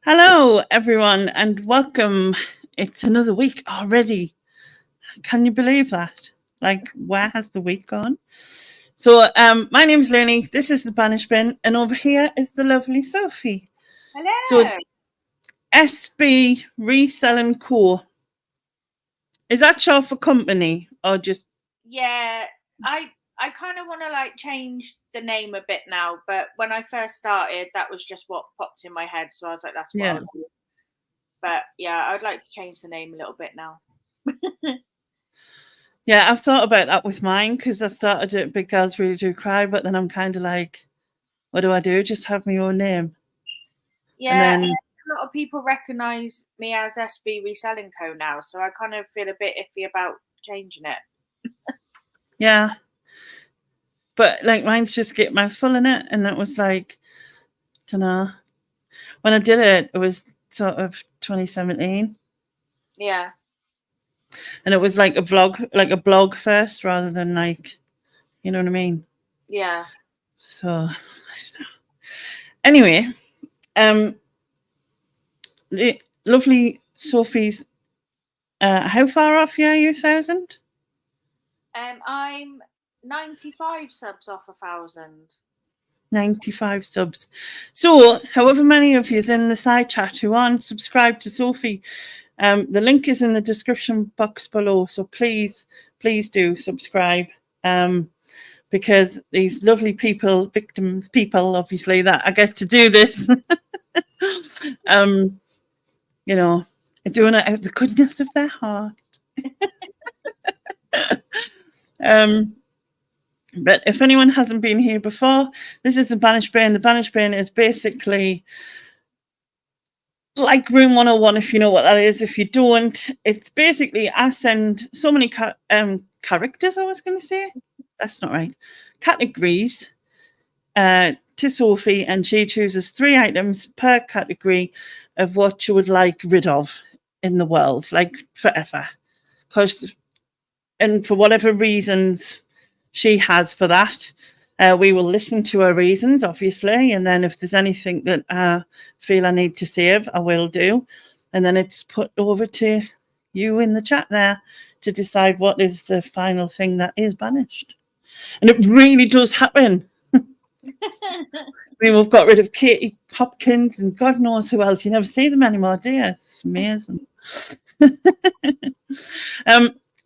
Hello, everyone, and welcome. It's another week already. Can you believe that? Like, where has the week gone? So, my name's Looney. This is the Banish bin, and over here is the lovely Sophie. So Hello. it's SB Reselling Co. Is that short for company or just? Yeah, I kind of want to like change the name a bit now, but when I first started, that was just what popped in my head, so I was like, that's what Yeah, I'll do. But yeah, I'd like to change the name a little bit now. yeah. I've thought about that with mine because I started at Big Girls Really Do Cry, but then I'm kind of like, what do I do? Just have my own name, and Yeah, then a lot of people recognise me as SB Reselling Co now, so I kind of feel a bit iffy about changing it. yeah. But like mine's just get mouthful in it, and that was like, don't know. When I did it, it was sort of 2017, Yeah, and it was like a vlog, like a blog first, rather than like, you know what I mean. yeah. So anyway, um, the lovely Sophie's. How far off are you? 1,000? I'm 95 subs off 1,000. 95 subs. So, however many of you in the side chat who aren't subscribed to Sophie, the link is in the description box below. So please, please do subscribe. Because these lovely people, victims, people, obviously, that I get to do this, um, you know, doing it out of the goodness of their heart. um, but if anyone hasn't been here before, this is the Banish Brain. The Banish Brain is basically like Room 101, if you know what that is. If you don't, it's basically I send so many characters, I was going to say. That's not right. Categories to Sophie, and she chooses 3 items per category of what she would like rid of in the world, like forever. And for whatever reasons she has for that, we will listen to her reasons, obviously, and then if there's anything that I feel I need to save, I will do. And then it's put over to you in the chat there to decide what is the final thing that is banished. And it really does happen. I mean, we've got rid of Katie Hopkins and God knows who else. You never see them anymore, do you? It's amazing.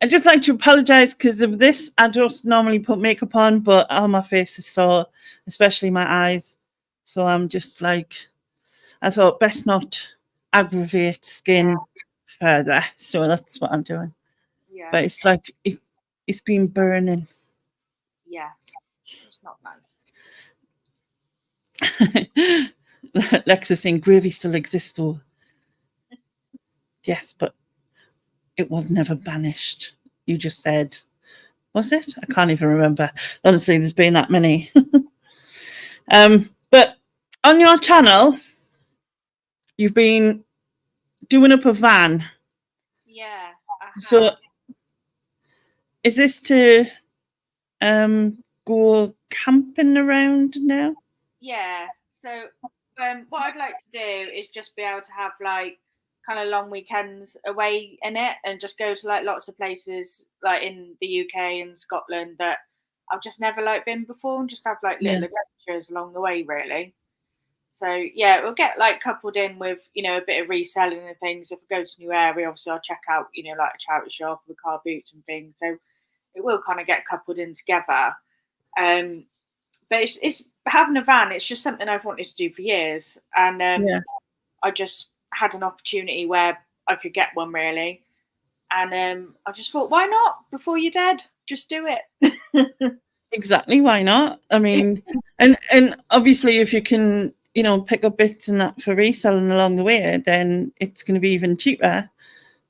I'd just like to apologise because of this. I just normally put makeup on, but all my face is sore, especially my eyes. So I'm just like, I thought best not aggravate skin further. So that's what I'm doing. Yeah, But it's like, it's been burning. yeah. It's not nice. Lexa saying gravy still exists, though. Yes, but it was never banished. You just said, was it? I can't even remember. Honestly, there's been that many. But on your channel, you've been doing up a van. Yeah, I So have. is this to go camping around now? Yeah. So, what I'd like to do is just be able to have like kind of long weekends away in it, and just go to like lots of places like in the UK and Scotland that I've just never like been before, and just have like Yeah. little adventures along the way, really. So yeah, we'll get like coupled in with a bit of reselling and things. If we go to a new area, obviously I'll check out like a charity shop with car boots and things. So it will kind of get coupled in together. Um, but it's having a van. It's just something I've wanted to do for years, and Yeah. I just had an opportunity where I could get one really, and I just thought, why not? Before you're dead, just do it. Exactly. Why not? I mean, and obviously, if you can, pick up bits and that for reselling along the way, then it's going to be even cheaper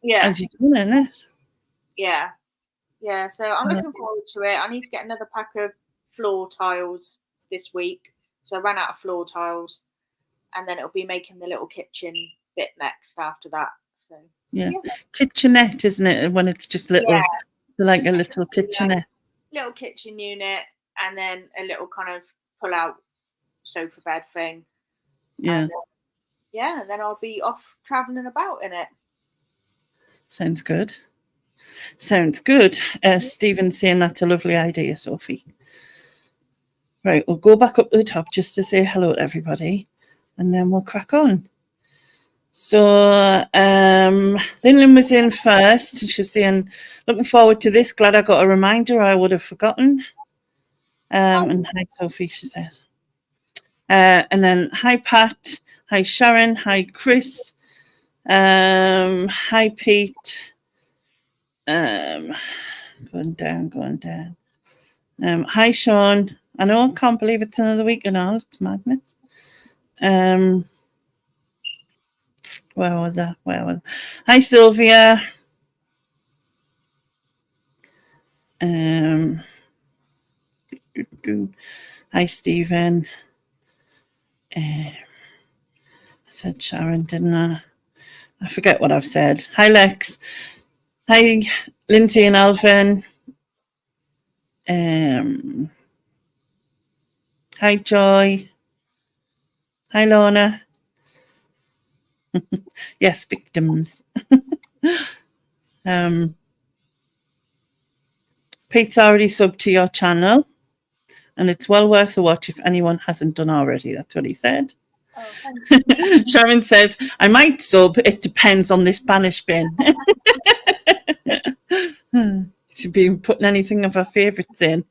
Yeah, as you're doing it. yeah, yeah. So I'm looking forward to it. I need to get another pack of floor tiles this week. So I ran out of floor tiles, and then it'll be making the little kitchen bit next after that. So Yeah. yeah, Kitchenette, isn't it? When it's just yeah, little, like just a little like kitchenette. little kitchen unit, and then a little kind of pull out sofa bed thing, Yeah. and yeah, and then I'll be off travelling about in it. Sounds good. Sounds good. Stephen's saying that's a lovely idea, Sophie. Right, we'll go back up to the top just to say hello to everybody, and then we'll crack on. So, Lynn was in first. She's saying, looking forward to this. Glad I got a reminder. I would have forgotten. And hi, Sophie, she says. And then hi, Pat. Hi, Sharon. Hi, Chris. Hi, Pete. Going down. Hi, Sean. I know, I can't believe it's another week and all. It's madness. Where was that? Hi, Sylvia. Hi, Stephen. I said Sharon, didn't I? I forget what I've said. Hi, Lex. Hi, Lindsay and Alvin. Hi, Joy. Hi, Lorna. Yes, victims. Pete's already subbed to your channel, and it's well worth a watch if anyone hasn't done already. That's what he said. Oh, thank you. Sharon says, I might sub. It depends on this Banish bin. She's been putting anything of her favourites in.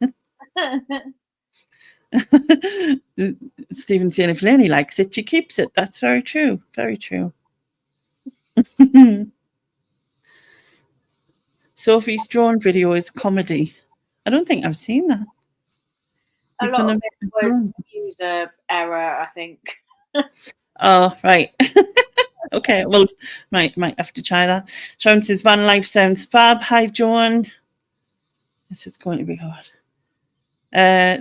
Stephen saying, if Lenny likes it, she keeps it. That's very true. Very true. Sophie's drone video is comedy. I don't think I've seen that. A lot of it was user error, I think. Oh, right. Okay, well, might have to try that. Sharon says, van life sounds fab. Hi, Joan. This is going to be hard.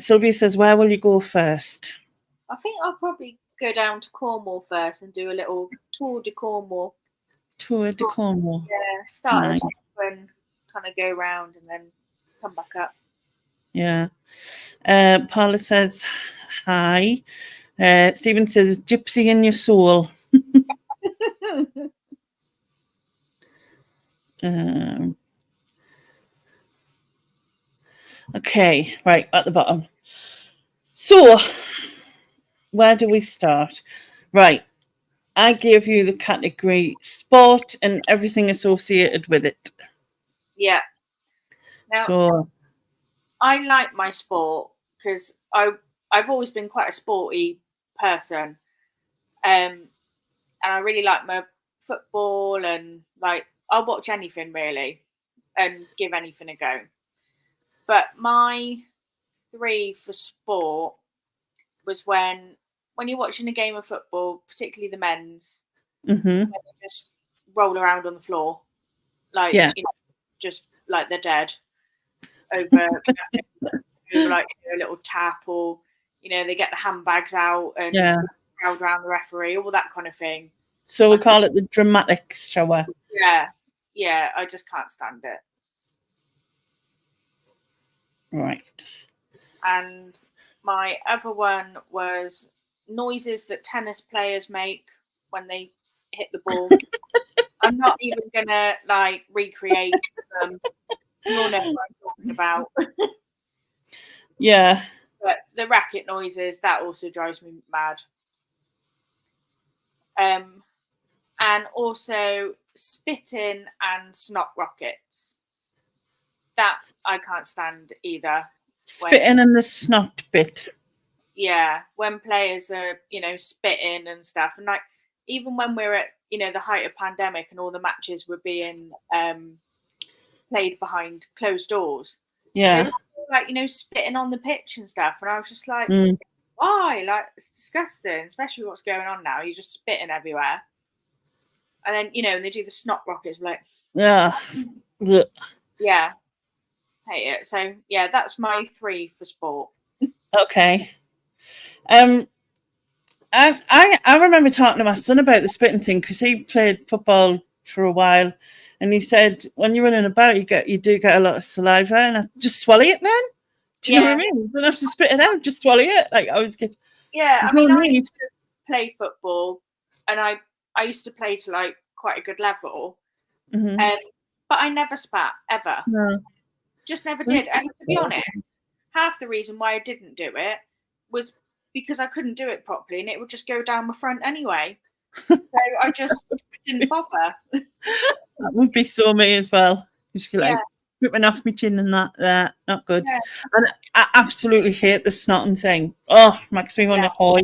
Sylvia says, where will you go first? I think I'll probably go down to Cornwall first and do a little tour de Cornwall. Tour de Cornwall. Yeah, start and kind of go round and then come back up. Yeah. Paula says, hi. Stephen says, gypsy in your soul. Okay, right, at the bottom. So, where do we start? Right, I gave you the category sport and everything associated with it. Yeah. Now, so I like my sport because I've always been quite a sporty person. And I really like my football and like I'll watch anything really and give anything a go. But my 3 for sport was when you're watching a game of football, particularly the men's, when they just roll around on the floor, like you know, just like they're dead over, over like a little tap, or you know they get the handbags out and crowd around the referee, all that kind of thing. So we'll call it the dramatic shower. Yeah, I just can't stand it. Right. And my other one was noises that tennis players make when they hit the ball. I'm not even gonna like recreate them. You'll know what I'm talking about. Yeah. But the racket noises, that also drives me mad. And also spitting and snot rockets. That I can't stand either. Spitting and the snot bit. Yeah, when players are, you know, spitting and stuff. And like, even when we're at, you know, the height of pandemic and all the matches were being played behind closed doors. Yeah. They were still, like, you know, spitting on the pitch and stuff. And I was just like, why? Like, it's disgusting, especially what's going on now. You're just spitting everywhere. And then, you know, and they do the snot rockets, like, yeah. Yeah. Hate it. So, yeah, that's my 3 for sport. Okay. I remember talking to my son about the spitting thing because he played football for a while, and he said when you're running about, you do get a lot of saliva, and I just swallow it then. Do you know what I mean? You don't have to spit it out, just swallow it. Like I was getting. Yeah, I mean, I used to play football, and I used to play to like quite a good level, Mm-hmm. but I never spat ever. No. Just never did. And to be honest, half the reason why I didn't do it was because I couldn't do it properly, and it would just go down my front anyway. So I just didn't bother. That would be so me as well. Just like ripping off my chin and that. Not good. Yeah. And I absolutely hate the snotting thing. Oh, makes me want to hoy.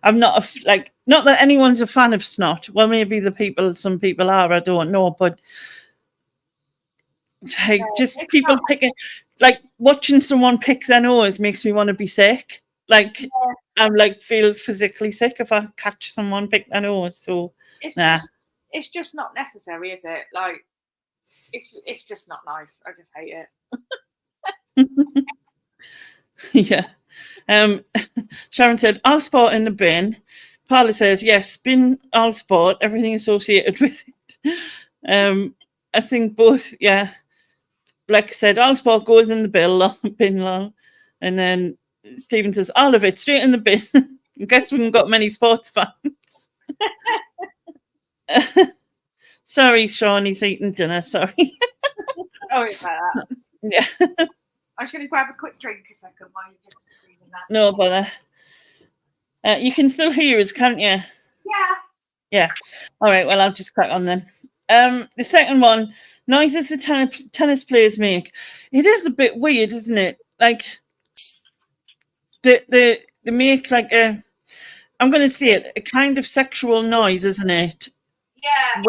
I'm not not that anyone's a fan of snot. Well, maybe some people are. I don't know, but like just people picking, like watching someone pick their nose makes me want to be sick. Like I'm like feel physically sick if I catch someone pick their nose. So it's just not necessary, is it? Like it's just not nice. I just hate it. Yeah. Sharon said, all sport in the bin. Paula says, yes, bin, all sport, everything associated with it. I think both, yeah. Like I said, all sport goes in the bin long. And then Stephen says, all of it straight in the bin. I guess we haven't got many sports fans. Sorry, Sean, he's eating dinner. Sorry. Sorry about that. Yeah. I'm just going to grab a quick drink a second while you're just freezing that. No bother. You can still hear us, can't you? Yeah. Yeah. All right. Well, I'll just crack on then. The second one, noises the tennis players make. It is a bit weird, isn't it? Like they make like I'm going to say it, a kind of sexual noise, isn't it? Yeah.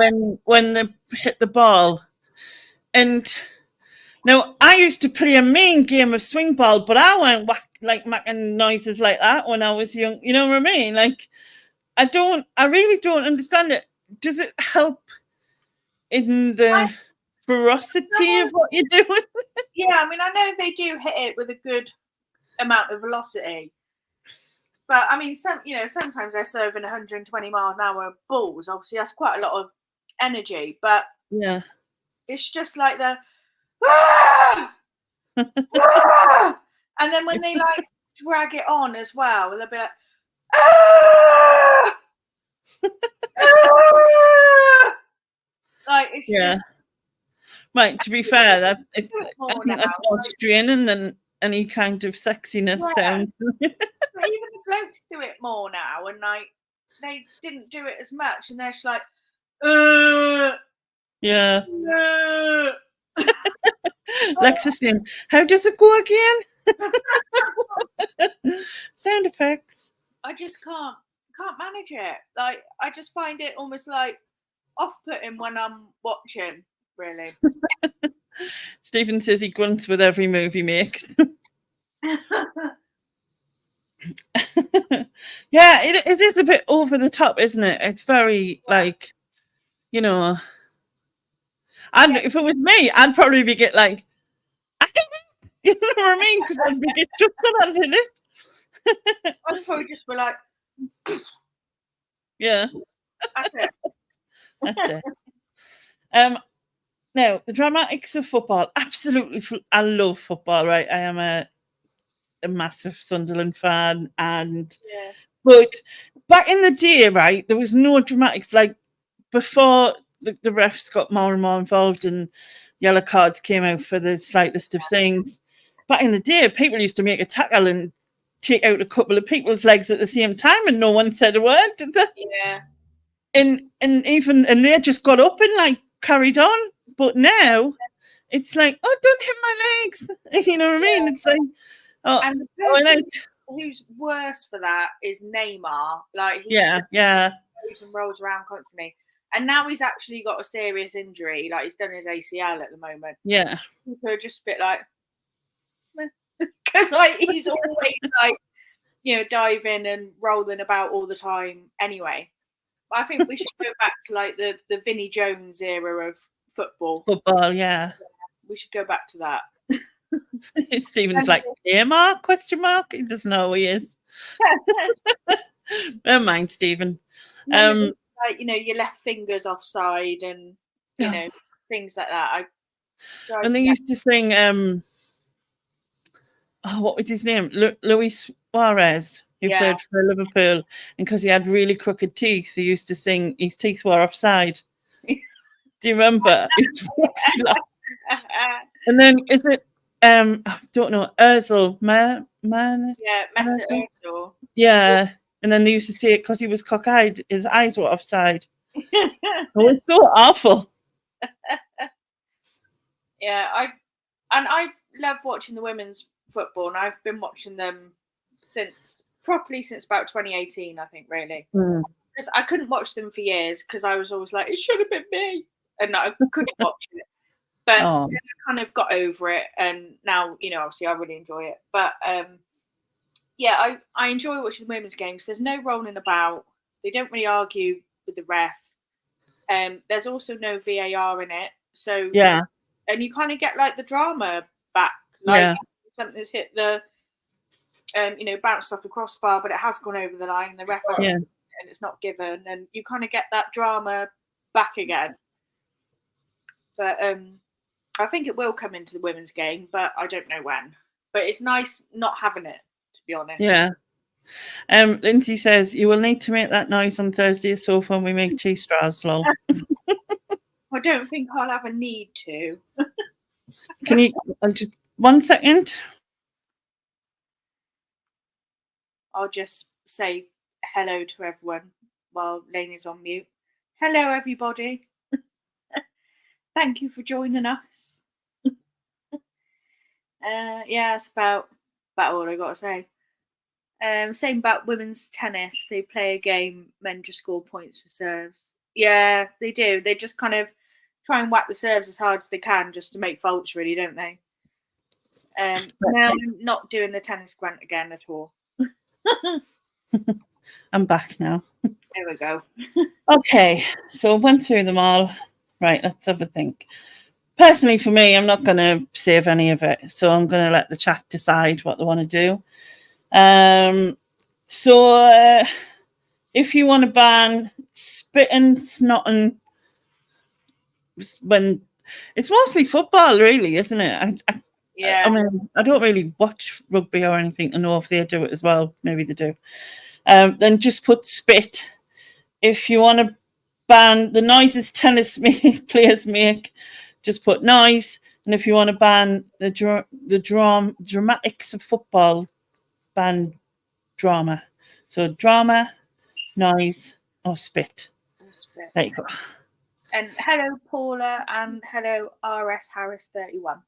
When they hit the ball. And now I used to play a mean game of swing ball, but I weren't making noises like that when I was young. You know what I mean? Like I really don't understand it. Does it help in the ferocity of what you're doing? Yeah, I mean, I know they do hit it with a good amount of velocity. But I mean, sometimes they're serving 120 mile an hour balls. Obviously, that's quite a lot of energy. But yeah, it's just like the and then when they like drag it on as well, they'll be like like it's just right. To be fair, I think that's more straining than any kind of sexiness sound. But even the blokes do it more now, and like they didn't do it as much, and they're just like, yeah. Lexington, how does it go again? Sound effects. I just can't manage it. Like I just find it almost like off-putting when I'm watching. Really. Stephen says he grunts with every move he makes. Yeah, it is a bit over the top, isn't it? It's very like, if it was me, I'd probably be like, you know what I mean? Because I'd be just that, didn't it? I'd probably just be like, yeah, that's it. That's it. Now the dramatics of football. Absolutely, I love football. Right, I am a massive Sunderland fan, but back in the day, right, there was no dramatics. Like before, the refs got more and more involved, and yellow cards came out for the slightest of things. Back in the day, people used to make a tackle and take out a couple of people's legs at the same time, and no one said a word, did they? Yeah. And they just got up and like carried on. But now it's like, oh, don't hit my legs. You know what I mean? It's like, oh, and the person who's worse for that is Neymar. Like, he goes and rolls around constantly. And now he's actually got a serious injury. Like, he's done his ACL at the moment. Yeah. People are just a bit like, because like he's always like, diving and rolling about all the time anyway. But I think we should go back to like the Vinnie Jones era of football. Football, yeah. We should go back to that. Stephen's like, Neymar? Question mark? He doesn't know who he is. Never mind, Stephen. Like, your left finger's offside and things like that. And they used to sing what was his name? Luis Suarez. who played for Liverpool, and because he had really crooked teeth, he used to sing "His teeth were offside." Do you remember? And then is it I don't know, Ursel, man, Mesut Ozil. yeah. And then they used to say it because he was cockeyed, his eyes were offside. It was so awful. Yeah, I love watching the women's football, and I've been watching them since about 2018, I think, really. Because I couldn't watch them for years because I was always like, it should have been me, and I couldn't watch it. But then I kind of got over it, and now, you know, obviously I really enjoy it. But yeah, I enjoy watching the women's games. There's no rolling about. They don't really argue with the ref. There's also no VAR in it, so yeah, and you kind of get like the drama back, like something's hit the, you know, bounced off the crossbar, but it has gone over the line, and the ref and it's not given, and you kind of get that drama back again. But I think it will come into the women's game, but I don't know when. But it's nice not having it, to be honest. Yeah. Lindsay says you will need to make that noise on Thursday, so when we make cheese straws, lol. I don't think I'll have a need to. Can you just 1 second? I'll just say hello to everyone while Lainey's on mute. Hello, everybody. Thank you for joining us. Yeah, that's about all I got to say. Same about women's tennis. They play a game, men just score points for serves. Yeah, they do. They just kind of try and whack the serves as hard as they can just to make faults, really, don't they? Now I'm not doing the tennis grant again at all. I'm back now. There we go. Okay, so I went through them all. Right, let's have a think. Personally, for me, I'm not going to save any of it, so I'm going to let the chat decide what they want to do. So if you want to ban spitting, snotting, when it's mostly football, really, isn't it? I mean, I don't really watch rugby or anything to know if they do it as well. Maybe they do. Then just put spit. If you want to ban the noises tennis players make, just put noise. And if you want to ban the dramatics of football, ban drama. So drama, noise, or spit. There you go. And hello, Paula, and hello, RS Harris 31.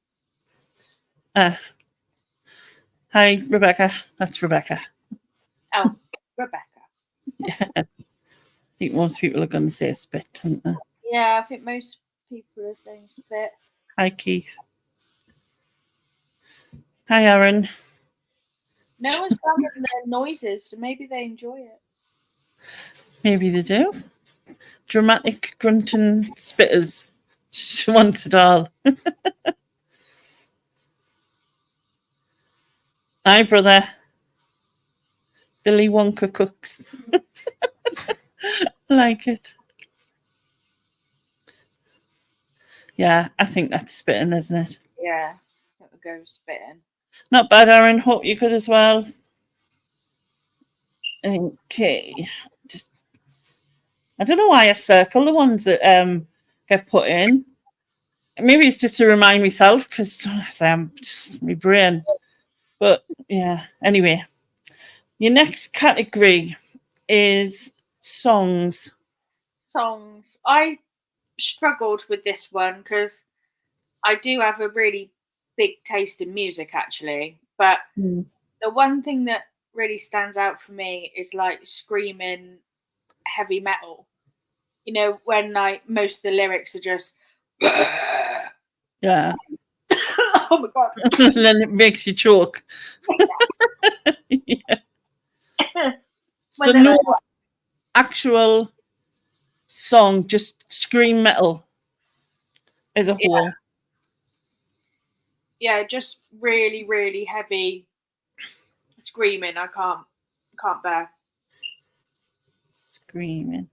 Hi, Rebecca. That's Rebecca. Oh, Rebecca. Yeah. I think most people are going to say spit, aren't they? Yeah, I think most people are saying spit. Hi, Keith. Hi, Aaron. No one's banning their noises, so maybe they enjoy it. Maybe they do. Dramatic grunting spitters. She wants it all. Hi, brother. Billy Wonka cooks. Like it. Yeah, I think that's spitting, isn't it? Yeah, I think we'll go spitting. Not bad, Aaron. Hope you could as well. Okay. Just I don't know why I circle the ones that get put in. Maybe it's just to remind myself because I'm just my brain. But yeah, anyway. Your next category is songs. Songs. I struggled with this one because I do have a really big taste in music, actually. But the one thing that really stands out for me is like screaming heavy metal. You know, when like most of the lyrics are just Yeah. oh my god. And then it makes you choke. Yeah. So no actual song, just scream metal as a whole. Yeah, just really, really heavy screaming. I can't bear. Screaming.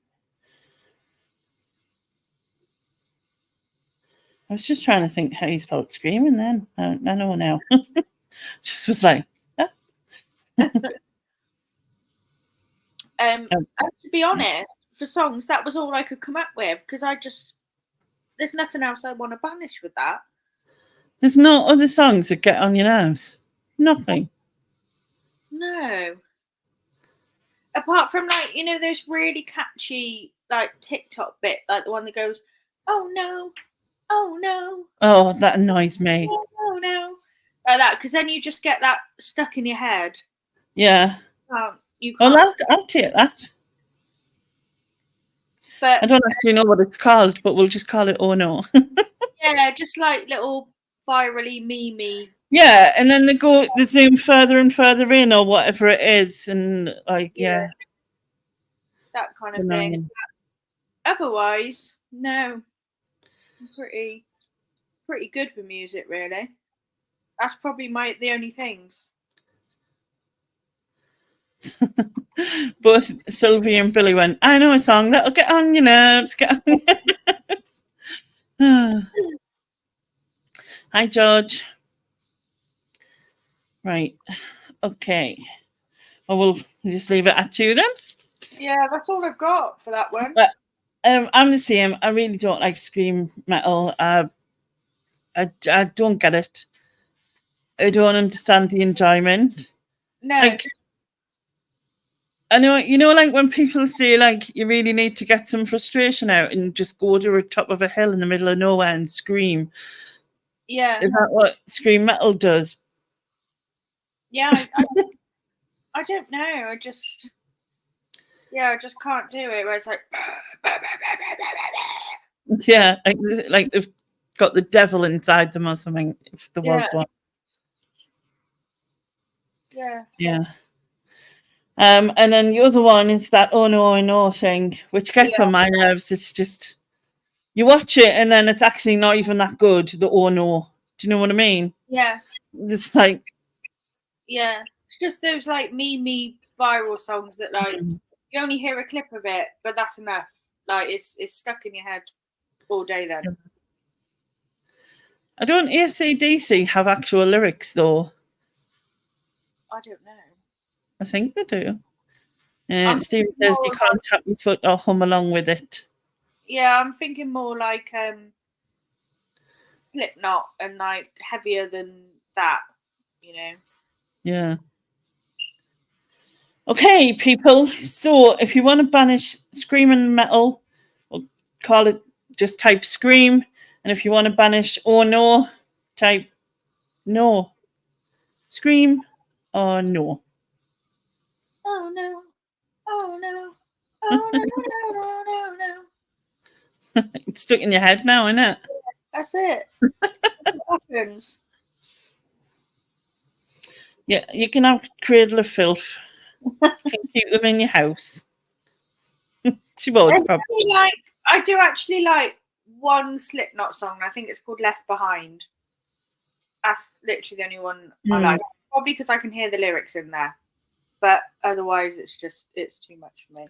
I was just trying to think how you spelled screaming then. I know now. Just was like, And to be honest, for songs, that was all I could come up with because there's nothing else I want to banish with that. There's no other songs that get on your nerves. Nothing. No. Apart from like, those really catchy like TikTok bit, like the one that goes, "Oh no, oh no." Oh, that annoys me. Oh no. Like that, because then you just get that stuck in your head. Yeah. You Oh, can't. I'll take that. But I don't actually know what it's called, but we'll just call it "Oh No." yeah, just like little virally memey. Yeah, and then they zoom further and further in, or whatever it is, and like yeah. That kind of Annoying. thing. Otherwise, no. I'm pretty good with music, really. That's probably the only things. Both Sylvie and Billy went, "I know a song that'll get on your nerves. Get on your nerves." Hi, George. Right. Okay. Well, we'll just leave it at 2 then. Yeah, that's all I've got for that one. But I'm the same. I really don't like scream metal. I don't get it. I don't understand the enjoyment. No. Like, I know, like when people say like you really need to get some frustration out and just go to the top of a hill in the middle of nowhere and scream. Yeah. Is that what scream metal does? Yeah, I don't know. I just can't do it. Where it's like, Yeah, like they've got the devil inside them or something. If there was one. Yeah. Yeah. And then the other one is that "Oh no, I know" thing, which gets on my nerves. It's just you watch it and then it's actually not even that good. The "Oh no," do you know what I mean? Yeah. It's like it's just those like memey viral songs that like you only hear a clip of it, but that's enough. Like it's stuck in your head all day then. I don't AC/DC have actual lyrics though. I don't know. I think they do. Steve says you can't tap your foot or hum along with it. Yeah, I'm thinking more like Slipknot and like heavier than that, Yeah. Okay, people. So if you want to banish screaming metal, we'll call it, just type "scream." And if you want to banish "oh no," type "no." Scream or no. Oh no. Oh no. Oh no, no, no, no. It's stuck in your head now, isn't it? That's it. What happens? Yeah, you can have Cradle of Filth. You can keep them in your house. She would probably. I do actually like one Slipknot song. I think it's called "Left Behind." That's literally the only one I like. Probably because I can hear the lyrics in there, but otherwise it's too much for me.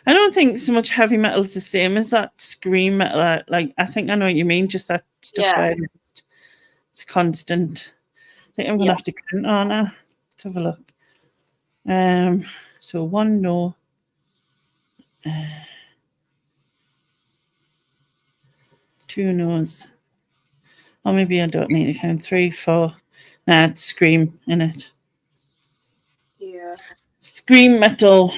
I don't think so much heavy metal is the same as that scream metal. Like, I think I know what you mean. Just that stuff where it's constant. I think I'm gonna have to count on now. Let's have a look. So 1 no. 2 no's. Or maybe I don't need to count. 3, 4. Nah, it's scream in it. Yeah. Scream metal.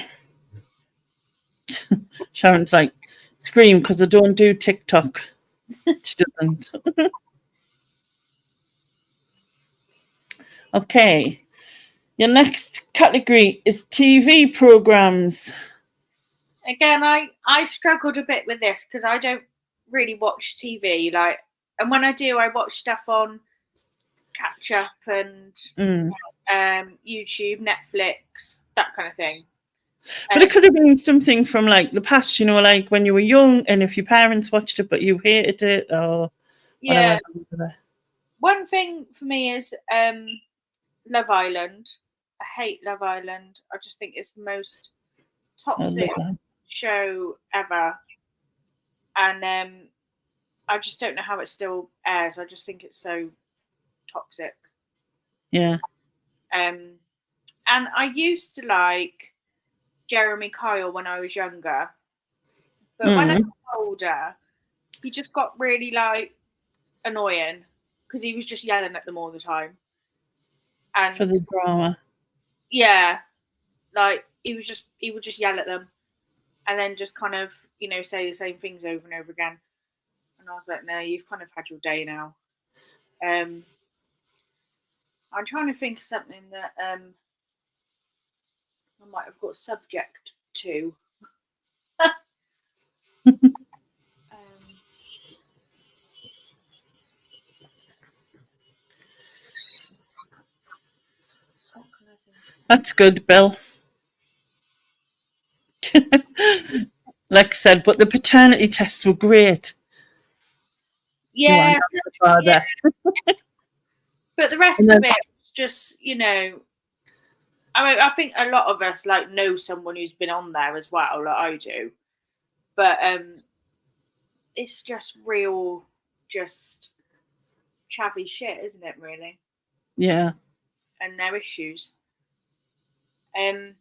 Sharon's like, scream because I don't do TikTok. She doesn't. Okay. Your next category is TV programs. Again, I struggled a bit with this because I don't really watch TV. Like, and when I do, I watch stuff on Catch Up and YouTube, Netflix, that kind of thing. But it could have been something from like the past, like when you were young, and if your parents watched it but you hated it, or whatever. One thing for me is Love Island. I hate Love Island. I just think it's the most toxic show ever, and I just don't know how it still airs. I just think it's so toxic. Yeah. And And I used to like Jeremy Kyle when I was younger. But when I got older, he just got really like annoying because he was just yelling at them all the time. And For the drama. yeah, like he would just yell at them and then just kind of, you know, say the same things over and over again. And I was like, no, you've kind of had your day now. I'm trying to think of something that I might have got subject to. That's good, Bill. Like I said, but the paternity tests were great. Yeah, father. Yeah. But the rest of it was just, you know, I mean, I think a lot of us like know someone who's been on there as well, like I do. But it's just real, just chavvy shit, isn't it? Really. Yeah. And their issues. I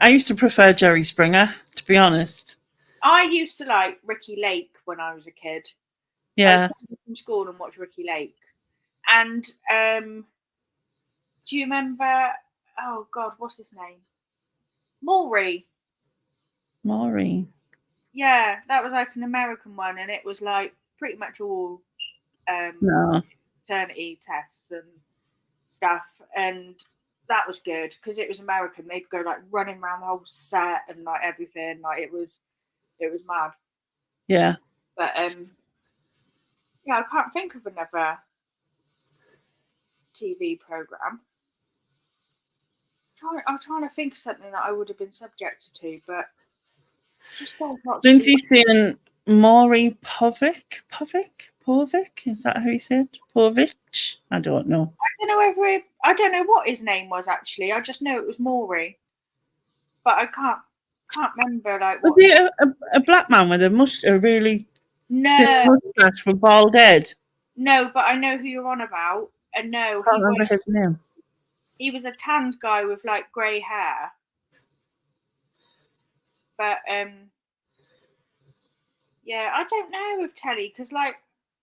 used to prefer Jerry Springer, to be honest. I used to like Ricky Lake when I was a kid. Yeah. I was coming from school and watch Ricky Lake. And do you remember? Oh God, what's his name? Maury. Yeah, that was like an American one, and it was like pretty much all maternity tests and stuff, and that was good because it was American. They'd go like running around the whole set and like everything. Like it was mad. Yeah. But yeah, I can't think of another TV program. I'm trying to think of something that I would have been subjected to, but just Lindsay's saying Maury Povich. Is that how you said? Povich? I don't know. I don't know what his name was actually. I just know it was Maury, but I can't remember like what. Was he a black man with a really no mustache with bald head? No, but I know who you're on about, and no, I can't remember his name. He was a tanned guy with like grey hair, but yeah, I don't know with telly because like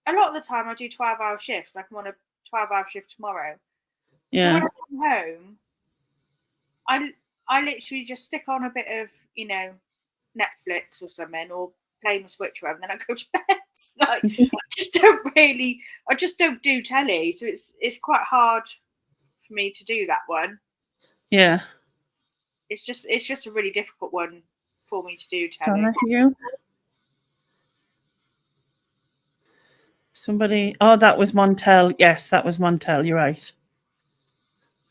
a lot of the time I do 12-hour shifts. Like I'm on a 12-hour shift tomorrow. Yeah. So when I come home, I literally just stick on a bit of, you know, Netflix or something, or play my Switch or whatever, and then I go to bed. Like I just don't do telly, so it's quite hard for me to do that one. Yeah. It's just a really difficult one for me to do telly. Somebody, that was Montel. Yes, that was Montel. You're right.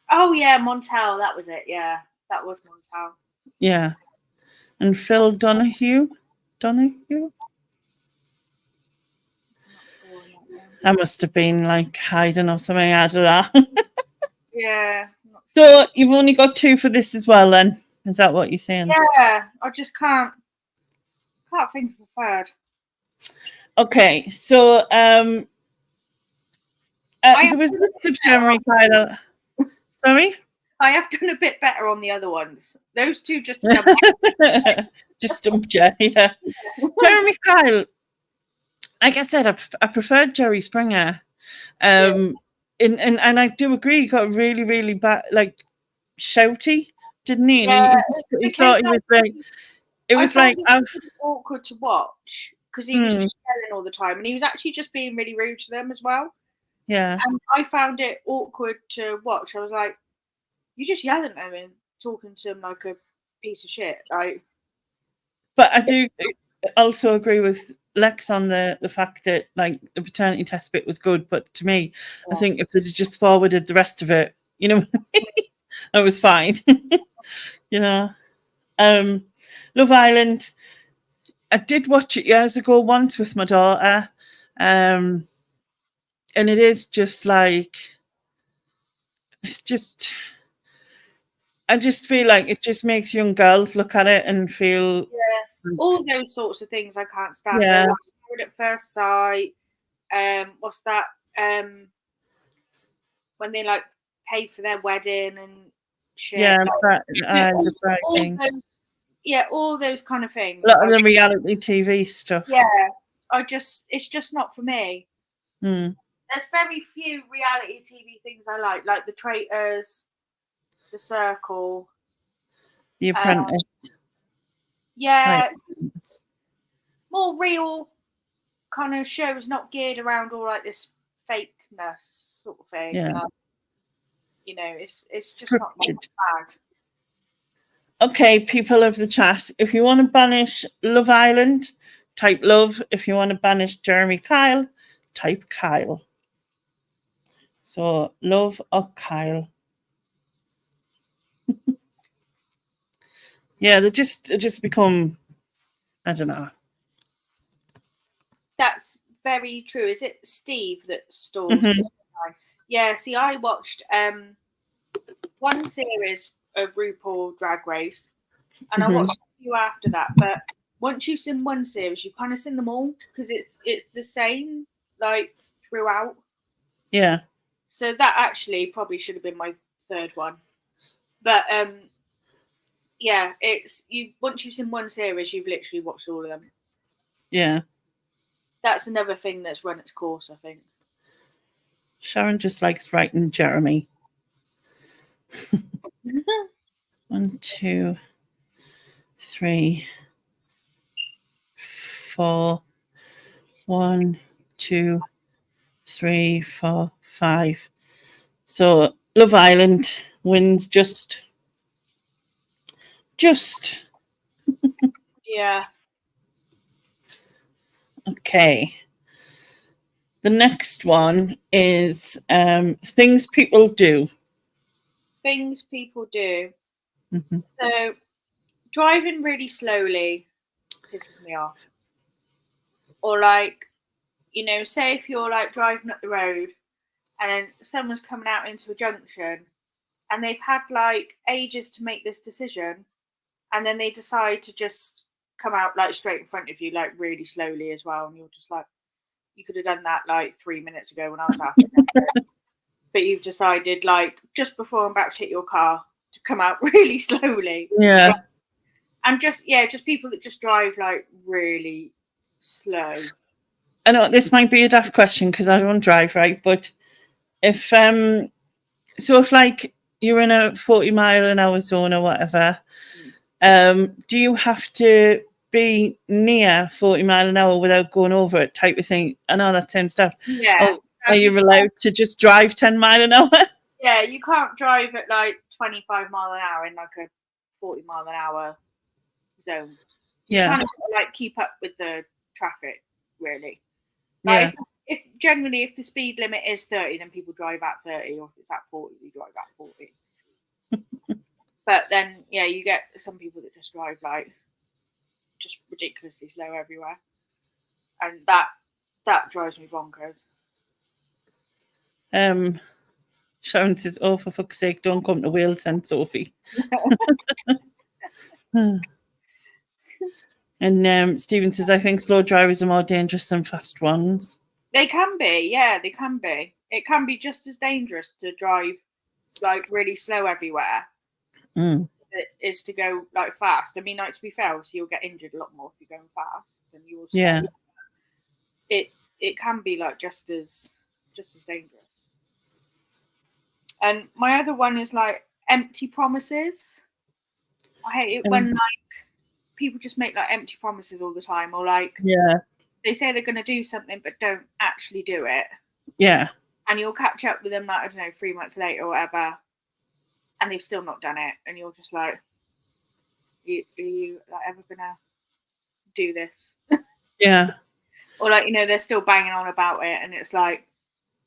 Oh yeah, Montel. That was it. Yeah, that was Montel. Yeah, and Phil Donahue. I must have been like hiding or something. I don't know. Yeah. So you've only got 2 for this as well, then? Is that what you're saying? Yeah, I just can't think of a third. Okay, so there was lots of Jeremy Kyle. Sorry? I have done a bit better on the other ones. Those 2 just stumped you, yeah. Jeremy Kyle, like I said, I preferred Jerry Springer. And I do agree, he got really, really bad, like shouty, didn't he? Yeah, he thought he was like, it was like awkward to watch because he was just yelling all the time, and he was actually just being really rude to them as well. Yeah, and I found it awkward to watch. I was like, "You just yelling at him and talking to him like a piece of shit." Like, but I do also agree with Lex on the fact that like the paternity test bit was good, but to me, I think if they just forwarded the rest of it, you know, it was fine. You know, Love Island. I did watch it years ago once with my daughter, and it is just like it's just. I just feel like it just makes young girls look at it and feel all those sorts of things I can't stand. Yeah. Like Married at First Sight. What's that? when they like pay for their wedding and shit. Yeah, like, the bride all thing. those, all those kind of things. A lot of the reality TV stuff. Yeah, it's just not for me. Mm. There's very few reality TV things I like The Traitors, The Circle, The Apprentice. Yeah, Like, more real kind of shows, not geared around all like this fakeness sort of thing. Yeah. Like, it's just not my bag. Okay, people of the chat, if you want to banish Love Island, type love. If you want to banish Jeremy Kyle, type Kyle. So love or Kyle. Yeah, they just become, I don't know. That's very true. Is it Steve that stalls? Yeah, see, I watched one series of RuPaul Drag Race, and I watched a few after that. But once you've seen one series, you've kind of seen them all because it's the same like throughout. Yeah. So that actually probably should have been my third one. But yeah, it's once you've seen one series, you've literally watched all of them. Yeah. That's another thing that's run its course, I think. Sharon just likes writing Jeremy. 1, 2, 3, 4. 1, 2, 3, 4, 5. So Love Island wins just. Yeah. Okay. The next one is things people do. Things people do. Mm-hmm. So driving really slowly pisses me off. Or like, say if you're like driving up the road and then someone's coming out into a junction and they've had like ages to make this decision and then they decide to just come out like straight in front of you, like really slowly as well. And you're just like, you could have done that like 3 minutes ago when I was after but you've decided like just before I'm about to hit your car to come out really slowly. Yeah. And just people that just drive like really slow. I know this might be a daft question because I don't drive, right? But if if like you're in a 40-mile-an-hour zone or whatever, do you have to be near 40 mile an hour without going over it, type of thing? I know that sounds daft. Yeah. Or are you allowed to just drive 10 mile an hour? Yeah, you can't drive at like 25 mile an hour in like a 40 mile an hour zone. You kind of like keep up with the traffic, really. Like if the speed limit is 30, then people drive at 30, or if it's at 40, you drive at 40. But then, you get some people that just drive like just ridiculously slow everywhere, and that drives me bonkers. Sharon says, "Oh, for fuck's sake, don't come to Wales and Sophie." And Stephen says, "I think slow drivers are more dangerous than fast ones." They can be, yeah, they can be. It can be just as dangerous to drive like really slow everywhere. It is to go like fast. I mean, like, to be fair, so you'll get injured a lot more if you're going fast than you will. Yeah. It can be like just as dangerous. And my other one is like empty promises. I hate it when like people just make like empty promises all the time, or like they say they're going to do something but don't actually do it. Yeah. And you'll catch up with them like, I don't know, 3 months later or whatever, and they've still not done it, and you're just like, are you like ever gonna do this? Yeah. Or like, they're still banging on about it, and it's like,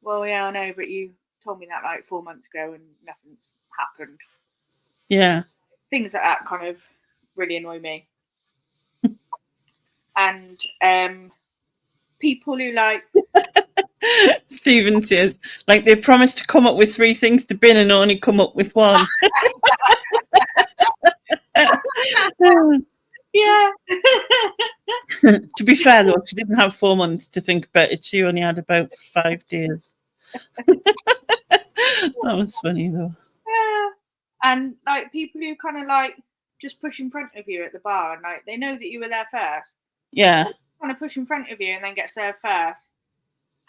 well, yeah, I know, but you told me that like 4 months ago and nothing's happened. Yeah. Things like that kind of really annoy me. And people who like Stephen says, like, they promised to come up with 3 things to bin and only come up with 1. Yeah. To be fair, though, she didn't have 4 months to think about it. She only had about 5 days. That was funny though. Yeah. And like people who kind of like just push in front of you at the bar, and like they know that you were there first. Yeah. Kind of push in front of you and then get served first.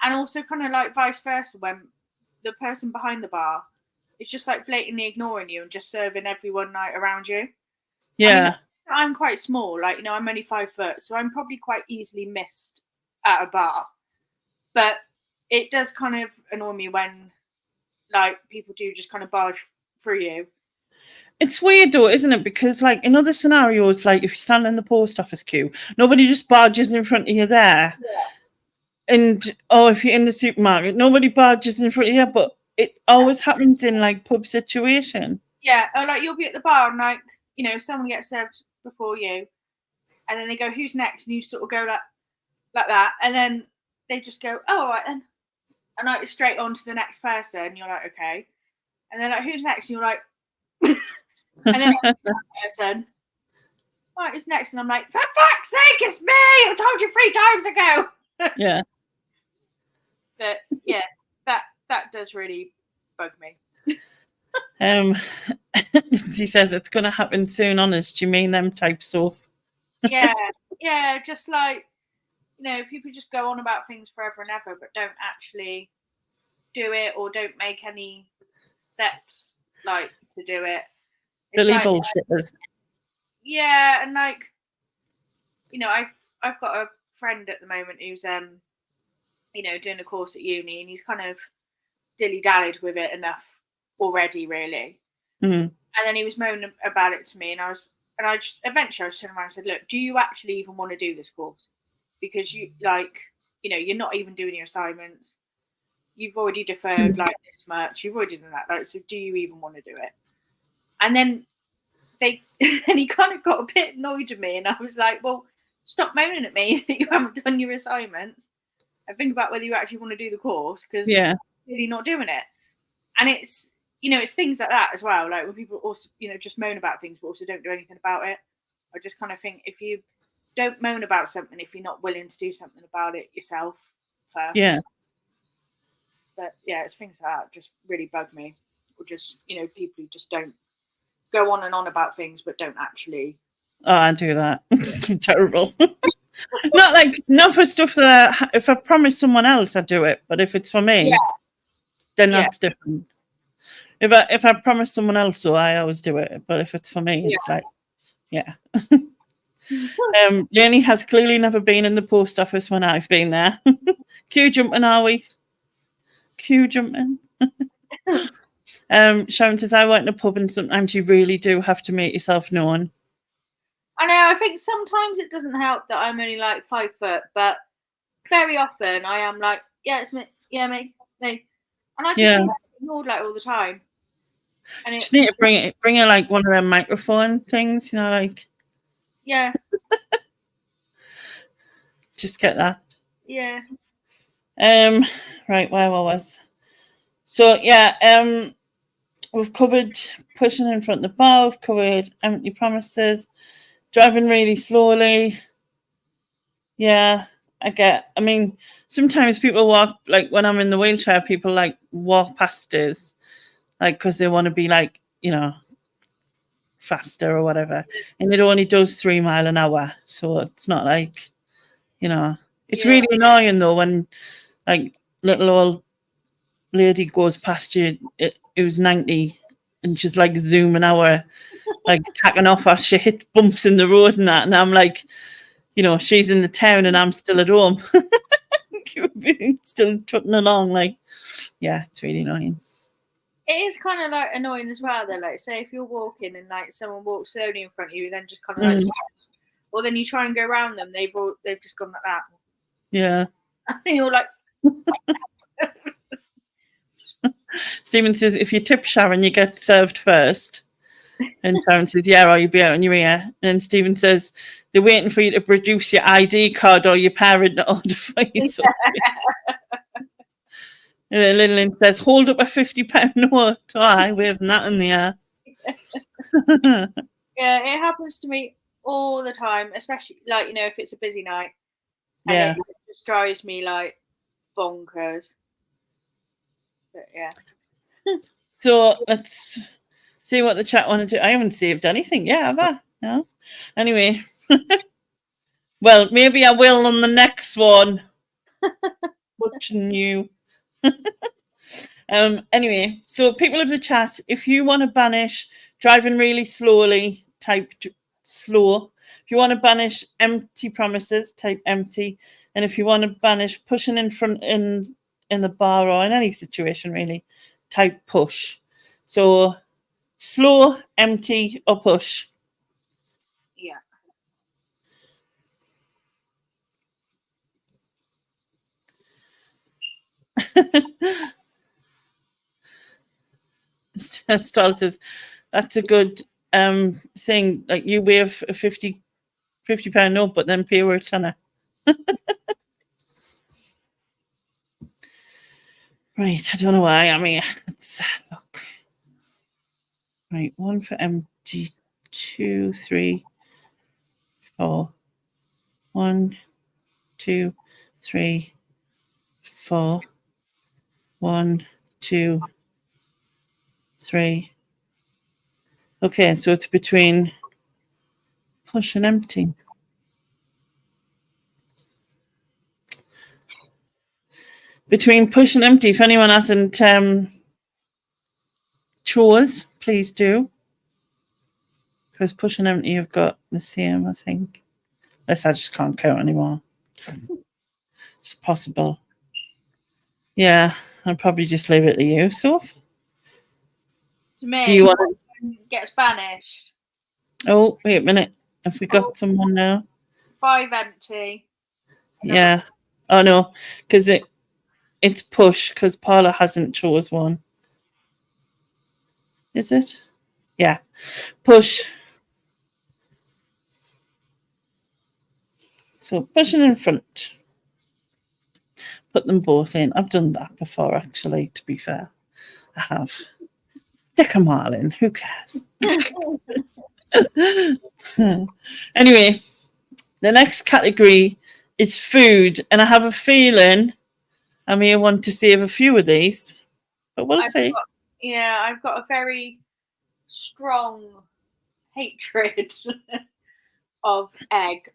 And also kind of like vice versa, when the person behind the bar is just like blatantly ignoring you and just serving everyone like around you. Yeah. I mean, I'm quite small, like, you know, I'm only 5 foot, so I'm probably quite easily missed at a bar. But it does kind of annoy me when like people do just kind of barge through you. It's weird though, isn't it? Because like in other scenarios, like if you stand in the post office queue, nobody just barges in front of you there. Yeah. And if you're in the supermarket, nobody barges in front of you, but it always happens in like pub situation. Yeah, or like you'll be at the bar and like, you know, someone gets served before you, and then they go, "Who's next?" And you sort of go like that, and then they just go, "Oh, all right then," and like straight on to the next person. And you're like, "Okay," and then like, "Who's next?" And you're like, and then like, that person, "Right, who's next?" And I'm like, "For fuck's sake, it's me! I told you 3 times ago." Yeah. But yeah, that does really bug me. He says it's going to happen soon. Honest, you mean them types of? yeah, just like, you know, people just go on about things forever and ever, but don't actually do it or don't make any steps like to do it. It's Billy like, bullshitters. yeah, and like, you know, I've got a friend at the moment who's you know, doing a course at uni, and he's kind of dilly-dallied with it enough already, really. Mm. And then he was moaning about it to me, and I just eventually I was turning around and said, "Look, do you actually even want to do this course? Because you like, you know, you're not even doing your assignments. You've already deferred like this much. You've already done that. Like, so do you even want to do it?" And then and he kind of got a bit annoyed at me, and I was like, "Well, stop moaning at me that you haven't done your assignments, and think about whether you actually want to do the course, because Yeah, you're really not doing it." And it's, you know, it's things like that as well. Like when people also, you know, just moan about things but also don't do anything about it. I just kind of think, if you don't moan about something if you're not willing to do something about it yourself first. yeah. But yeah, it's things like that just really bug me. Or just, you know, people who just don't go on and on about things but don't actually. Oh, I do that. It's terrible. Not for stuff that if I promise someone else, I do it. But if it's for me, then that's different. If I promise someone else, so I always do it. But if it's for me, it's like, yeah. Jenny has clearly never been in the post office when I've been there. Queue jumping, are we? Queue jumping. Sharon says, I work in a pub and sometimes you really do have to make yourself known. I know, I think sometimes it doesn't help that I'm only like 5 foot, but very often I am like, yeah, it's me, yeah, me. And I just get ignored like all the time. And just need to bring her like one of them microphone things, you know, like. Yeah. Just get that. Yeah. Right, where I was. So yeah, we've covered pushing in front of the bar, we've covered empty promises, driving really slowly. Yeah, I mean, sometimes people walk, like when I'm in the wheelchair, people like walk past us, like because they want to be like, you know, faster or whatever. And it only does 3 miles an hour. So it's not like, you know, it's really annoying though when like little old lady goes past you, it was 90 and she's like zooming out, like tacking off as she hits bumps in the road and that, and I'm like, you know, she's in the town and I'm still at home. Still trotting along, like, yeah, it's really annoying. It is kind of like annoying as well though, like say if you're walking and like someone walks slowly in front of you, then just kind of like stops. Or then you try and go around them, they've just gone like that. Yeah. And you're like Stephen says, if you tip Sharon, you get served first. And Sharon says, yeah, or you'll be out on your ear. And Stephen says, they're waiting for you to produce your ID card or your parent to order for you. And then Lynn says, hold up a £50 note. Oh, I waving that in the air. Yeah, it happens to me all the time, especially like, you know, if it's a busy night. And it just drives me like bonkers. But yeah. So let's see what the chat want to do. I haven't saved anything yet, have I? No. Anyway. Well, maybe I will on the next one. Watching you. Anyway, so people of the chat, if you want to banish driving really slowly, type slow. If you want to banish empty promises, type empty. And if you want to banish pushing in front in the bar or in any situation really, type push. So slow, empty, or push. Yeah. Stal says that's a good thing. Like you wave a 50 £50 note, but then pay over a tenner. Right, I don't know why. I mean, let's look. Right, 1 for empty, 2, 3, 4. 1, 2, 3, 4. 1, 2, 3. Okay, so it's between push and empty. Between push and empty. If anyone hasn't chose, please do. Because push and empty have got the same, I think. Unless I just can't count anymore. It's possible. Yeah, I'll probably just leave it to you, Soph. To me, Do you want to get banished? Oh, wait a minute. Have we got someone now? 5 empty. Yeah. Oh no, because it's push because Paula hasn't chose one. Is it? Yeah. Push. So pushing in front. Put them both in. I've done that before, actually, to be fair. I have. Stick them all in. Who cares? Anyway, the next category is food. And I have a feeling I may want to save a few of these. But we'll see. I've got a very strong hatred of egg.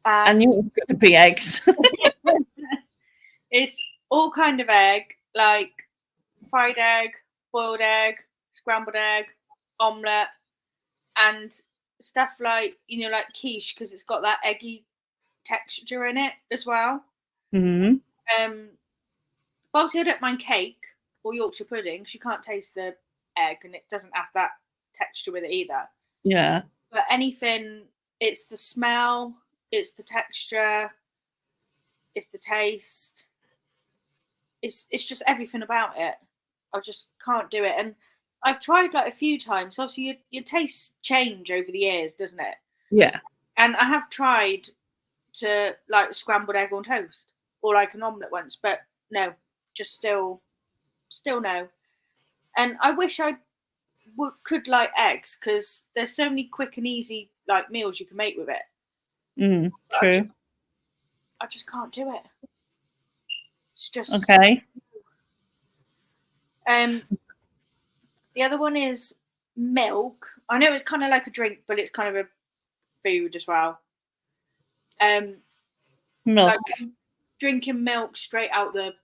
I knew it was going to be eggs. It's all kind of egg, like fried egg, boiled egg, scrambled egg, omelette, and stuff like, like quiche, because it's got that eggy texture in it as well. Mm-hmm. But obviously I don't mind cake or Yorkshire pudding, because you can't taste the egg and it doesn't have that texture with it either. Yeah. But anything, it's the smell, it's the texture, it's the taste, it's just everything about it. I just can't do it. And I've tried like a few times. Obviously your tastes change over the years, doesn't it? Yeah. And I have tried to like scrambled egg on toast or like an omelette once, but no, just still no. And I wish I could like eggs, because there's so many quick and easy like meals you can make with it. True. I just can't do it. It's just okay. The other one is milk. I know it's kind of like a drink, but it's kind of a food as well. Milk. Like drinking milk straight out the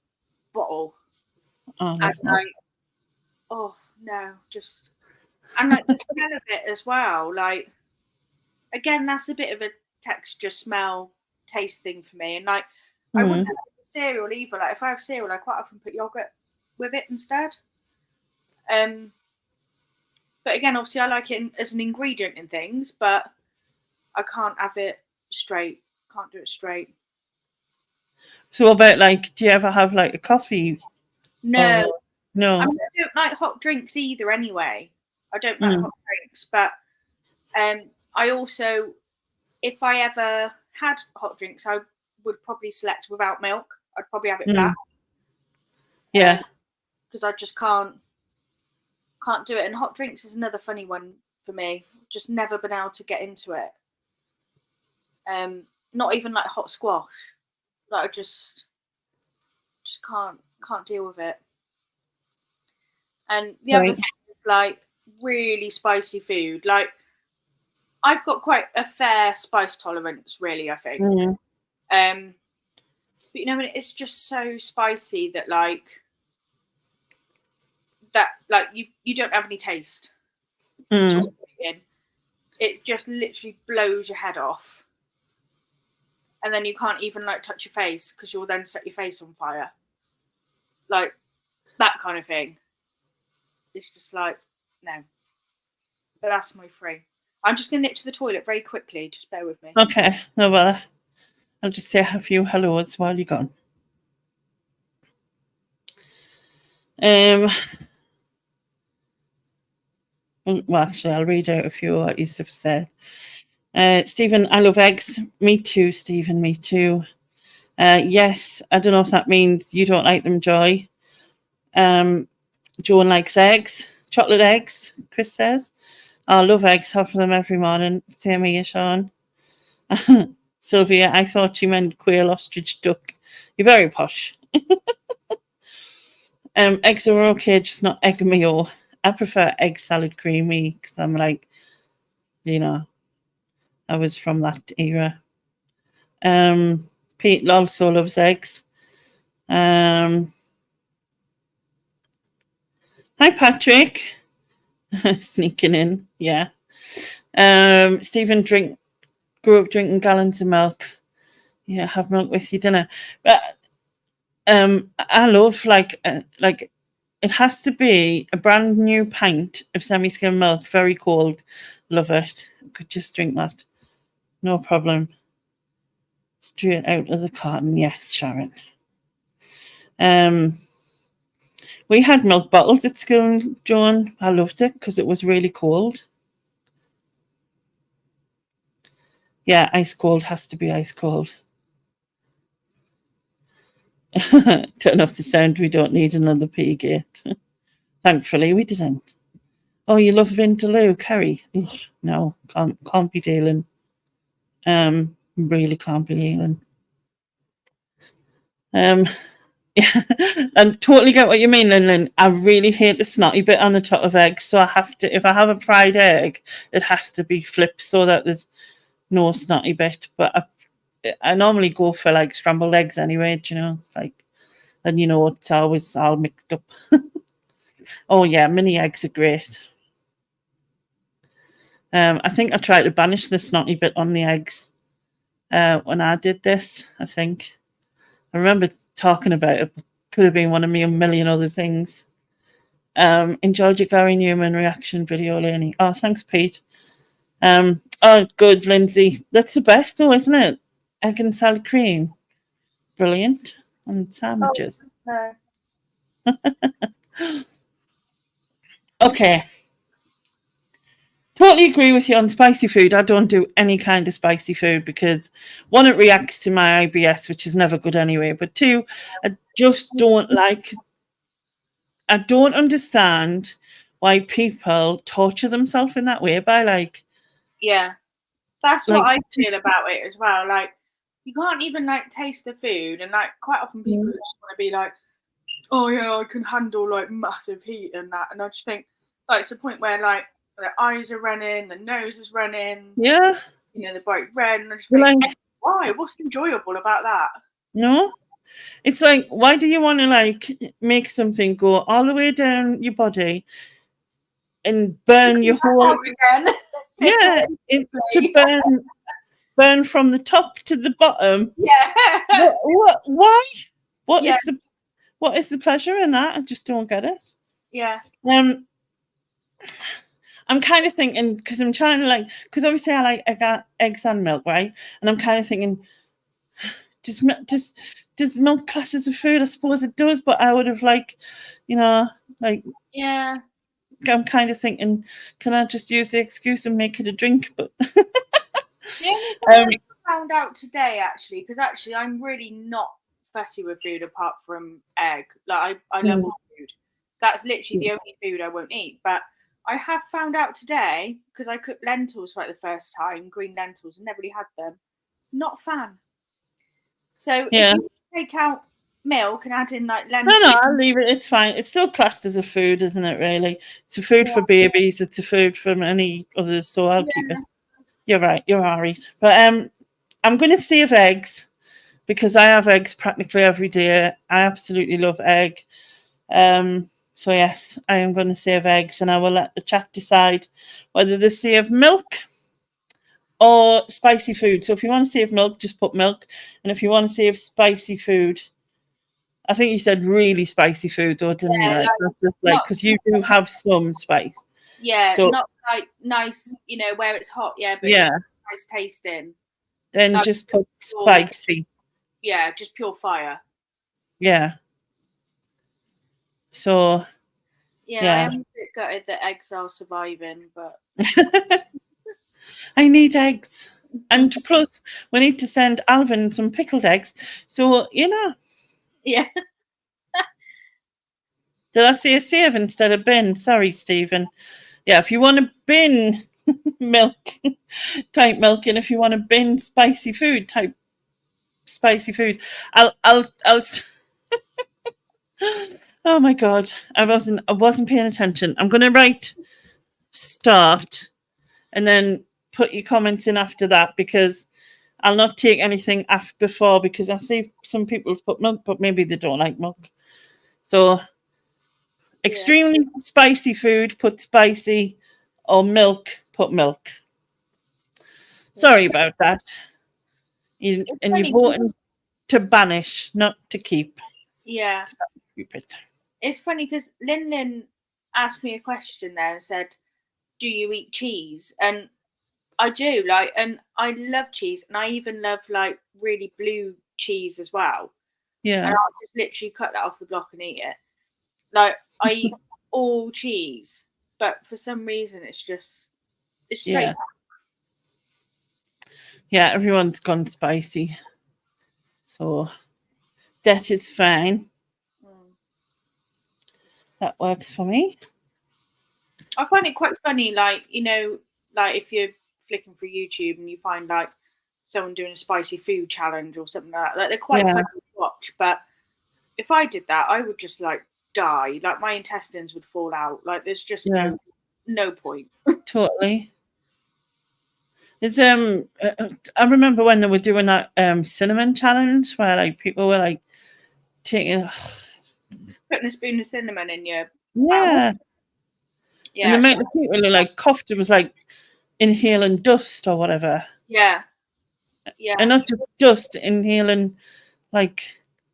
bottle. Oh, and like, oh no, just and like the smell of it as well. Like, again, that's a bit of a texture, smell, taste thing for me. And like, I wouldn't have cereal either. Like, if I have cereal, I quite often put yogurt with it instead. But again, obviously, I like it as an ingredient in things, but I can't have it straight. Can't do it straight. So, what about like? Do you ever have like a coffee? No, no. I don't like hot drinks either. Anyway, I don't like hot drinks, but I also, if I ever had hot drinks, I would probably select without milk. I'd probably have it black. Yeah. Because I just can't do it. And hot drinks is another funny one for me. Just never been able to get into it. Not even like hot squash. Like, I just can't deal with it. And the other thing is like really spicy food. Like I've got quite a fair spice tolerance, really, I think. But you know, it's just so spicy that like you don't have any taste. It just literally blows your head off. And then you can't even like touch your face because you'll then set your face on fire. Like that kind of thing. It's just like, no. But that's my free. I'm just going to nip to the toilet very quickly. Just bear with me. Okay. No bother. I'll just say a few hellos while you're gone. Well, actually, I'll read out a few what you have said. Stephen, I love eggs. Me too, Stephen. Me too. Yes, I don't know if that means you don't like them, Joy. Joan likes eggs. Chocolate eggs, Chris says. I love eggs. Have them every morning. Same here, Sean. Sylvia, I thought you meant quail, ostrich, duck. You're very posh. Eggs are okay, just not egg mayo. I prefer egg salad creamy because I'm like, you know, I was from that era. Pete also loves eggs. Hi, Patrick. Sneaking in, yeah. Stephen grew up drinking gallons of milk. Yeah, have milk with your dinner. But I love like it has to be a brand new pint of semi-skim milk, very cold. Love it. Could just drink that. No problem. Straight out of the carton. Yes, Sharon. We had milk bottles at school, Joan. I loved it because it was really cold. Yeah, ice cold has to be ice cold. Turn off the sound. We don't need another pea gate. Thankfully, we didn't. Oh, you love Vindaloo, Kerry? No, can't be dealing. Really can't be dealing. Yeah, and totally get what you mean, Lynn. I really hate the snotty bit on the top of eggs, so I have to. If I have a fried egg, it has to be flipped so that there's no snotty bit. But I normally go for like scrambled eggs anyway. Do you know? It's like, and you know, it's always all mixed up. Oh yeah, mini eggs are great. I think I tried to banish the snotty bit on the eggs when I did this. I think I remember talking about it. Could have been one of me a million other things. Enjoyed your Gary Newman reaction video, Lenny. Oh, thanks, Pete. Oh, good, Lindsay. That's the best, though, isn't it? Egg and salad cream. Brilliant. And sandwiches. Oh, no. Okay. Totally agree with you on spicy food. I don't do any kind of spicy food because one, it reacts to my IBS, which is never good anyway. But two, I just don't like. I don't understand why people torture themselves in that way by like. Yeah, that's what I feel about it as well. Like you can't even like taste the food, and like quite often people just want to be like, "Oh yeah, I can handle like massive heat and that," and I just think like it's a point where like the eyes are running, the nose is running. Yeah. You know, the bright red, and I just think, why? What's enjoyable about that? No. It's like, why do you want to like make something go all the way down your body and burn your whole again? Yeah, it's to burn from the top to the bottom. Yeah. Why? What is the pleasure in that? I just don't get it. Yeah. I'm kind of thinking because I'm trying to like because obviously I like eggs and milk, right? And I'm kind of thinking, does milk class as a food? I suppose it does, but I would have like, you know, like yeah. I'm kind of thinking, can I just use the excuse and make it a drink? But the only thing I found out today, actually, because actually I'm really not fussy with food apart from egg. Like I love all food. That's literally the only food I won't eat. But I have found out today because I cooked lentils for like the first time, green lentils, and never really had them. Not a fan. So if you take out milk and add in like No, lentils. I'll leave it. It's fine. It's still classed as a food, isn't it, really? It's a food for babies. It's a food for many others, so I'll keep it. You're right. You're all right. But I'm going to save eggs because I have eggs practically every day. I absolutely love egg. So yes, I am going to save eggs, and I will let the chat decide whether they save milk or spicy food. So if you want to save milk, just put milk, and if you want to save spicy food, I think you said really spicy food, though, didn't you? Like, not just like, because you do have some spice. Yeah, So not like nice, where it's hot. Yeah, but yeah, it's nice tasting. then Like, just put spicy. Yeah, just pure fire. Yeah. So yeah, I am a bit gutted that eggs are surviving, but I need eggs. And plus, we need to send Alvin some pickled eggs. So, yeah. Did I say save instead of bin? Sorry, Stephen. Yeah, if you want to bin milk, type milk, and if you want to bin spicy food, type spicy food. I'll. Oh my God, I wasn't paying attention. I'm going to write start, and then put your comments in after that because I'll not take anything before because I see some people put milk, but maybe they don't like milk. So. Extremely spicy food, put spicy, or milk, put milk. Sorry about that. You're voting to banish, not to keep. Yeah. Stupid. It's funny because Lin asked me a question there and said, do you eat cheese? And I do, and I love cheese, and I even love really blue cheese as well. Yeah. And I'll just literally cut that off the block and eat it. I eat all cheese, but for some reason it's straight. Yeah. Yeah, everyone's gone spicy. So that is fine. That works for me. I find it quite funny, if you're flicking through YouTube and you find someone doing a spicy food challenge or something like that. They're quite funny to watch, but if I did that, I would just die. My intestines would fall out. There's just no point. Totally. It's I remember when they were doing that cinnamon challenge where people were taking putting a spoon of cinnamon in your mouth. Yeah. And they make the people look coughed. It was inhaling dust or whatever. Yeah. And not just dust, inhaling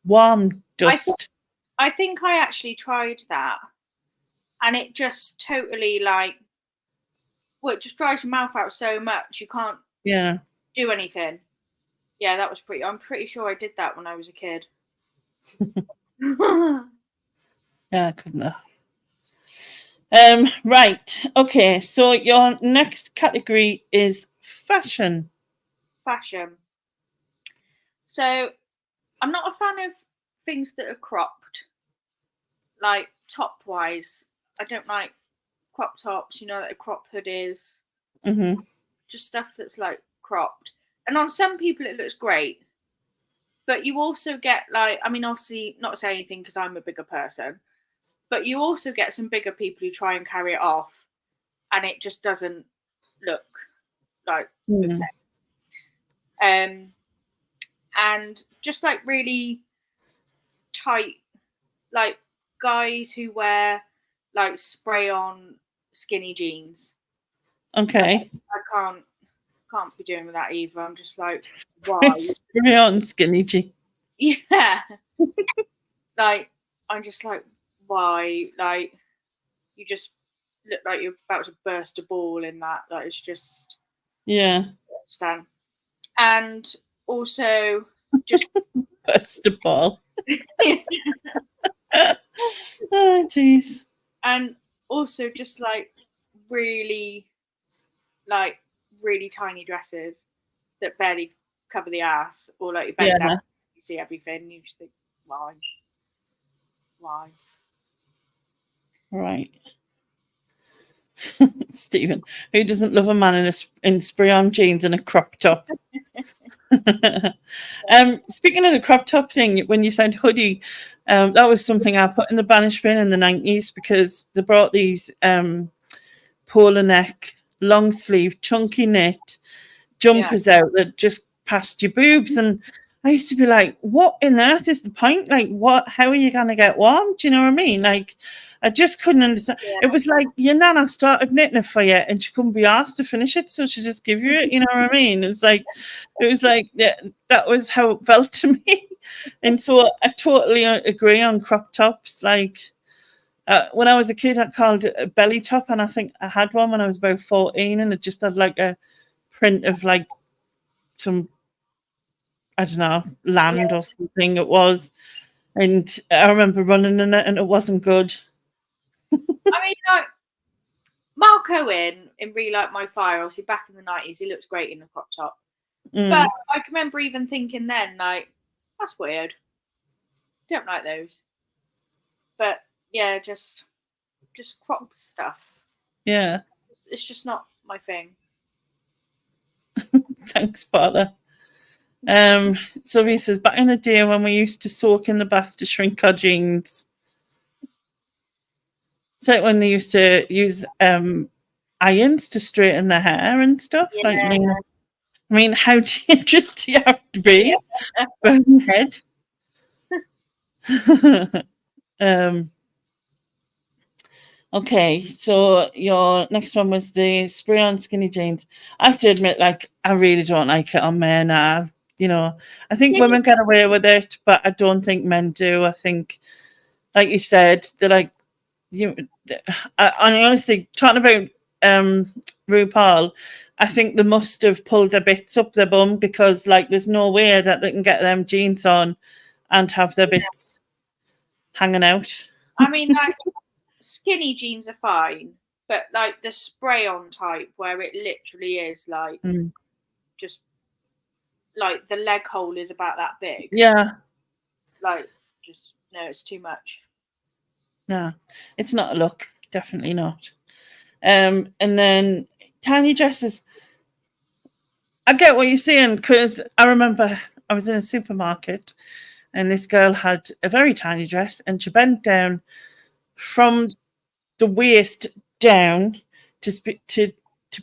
warm dust. I think I actually tried that, and it just totally it just dries your mouth out so much you can't do anything. Yeah, that was I'm pretty sure I did that when I was a kid. Yeah, I couldn't have. Right. Okay. So your next category is fashion. Fashion. So I'm not a fan of things that are cropped, top wise. I don't like crop tops, like crop hoodies. Mm-hmm. Just stuff that's cropped. And on some people it looks great. But you also get obviously not to say anything because I'm a bigger person, but you also get some bigger people who try and carry it off and it just doesn't look the same. And just really tight, guys who wear spray on skinny jeans. Okay. I can't be doing with that either. I'm just why? Spray on skinny jeans. Yeah. I'm just why? You just look like you're about to burst a ball in that. It's just understand. And also just burst a ball. Oh jeez. And also just really really tiny dresses that barely cover the ass, or you bend down, you see everything, you just think, why? Right. Stephen, who doesn't love a man in spray-on jeans and a crop top? Speaking of the crop top thing, when you said hoodie, that was something I put in the Banish bin in the 90s because they brought these polar neck, long sleeve, chunky knit jumpers out that just past your boobs. And I used to be like, what in earth is the point? Like, what? How are you going to get warm? Do you know what I mean? Like, I just couldn't understand. Yeah. It was like your nana started knitting it for you and she couldn't be asked to finish it, so she just give you it. You know what I mean? It was like, yeah, that was how it felt to me. And so I totally agree on crop tops. Like, when I was a kid, I called it a belly top, and I think I had one when I was about 14, and it just had like a print of like some, I don't know, land or something it was. And I remember running in it and it wasn't good. I mean, like, Mark Owen in Relight My Fire, obviously back in the 90s, he looked great in the crop top. But I can remember even thinking then, like, that's weird. Don't like those. But yeah, just crop stuff. Yeah. It's just not my thing. Thanks, Father. Sophie says, back in the day when we used to soak in the bath to shrink our jeans. It's like when they used to use irons to straighten their hair and stuff. Yeah. Like, I mean, how dangerous do you have to be? Burn your head. Okay, so your next one was the spray on skinny jeans. I have to admit, like, I really don't like it on men now. You know, I think women get away with it, but I don't think men do. I think, like you said, they're like, I honestly, talking about RuPaul, I think they must have pulled their bits up their bum because, like, there's no way that they can get them jeans on and have their bits hanging out. I mean, like, skinny jeans are fine, but like the spray on type where it literally is like just like the leg hole is about that big. Yeah. Like, just no, it's too much. No, it's not a look. Definitely not. And then tiny dresses. I get what you're saying because I remember I was in a supermarket and this girl had a very tiny dress and she bent down from the waist down to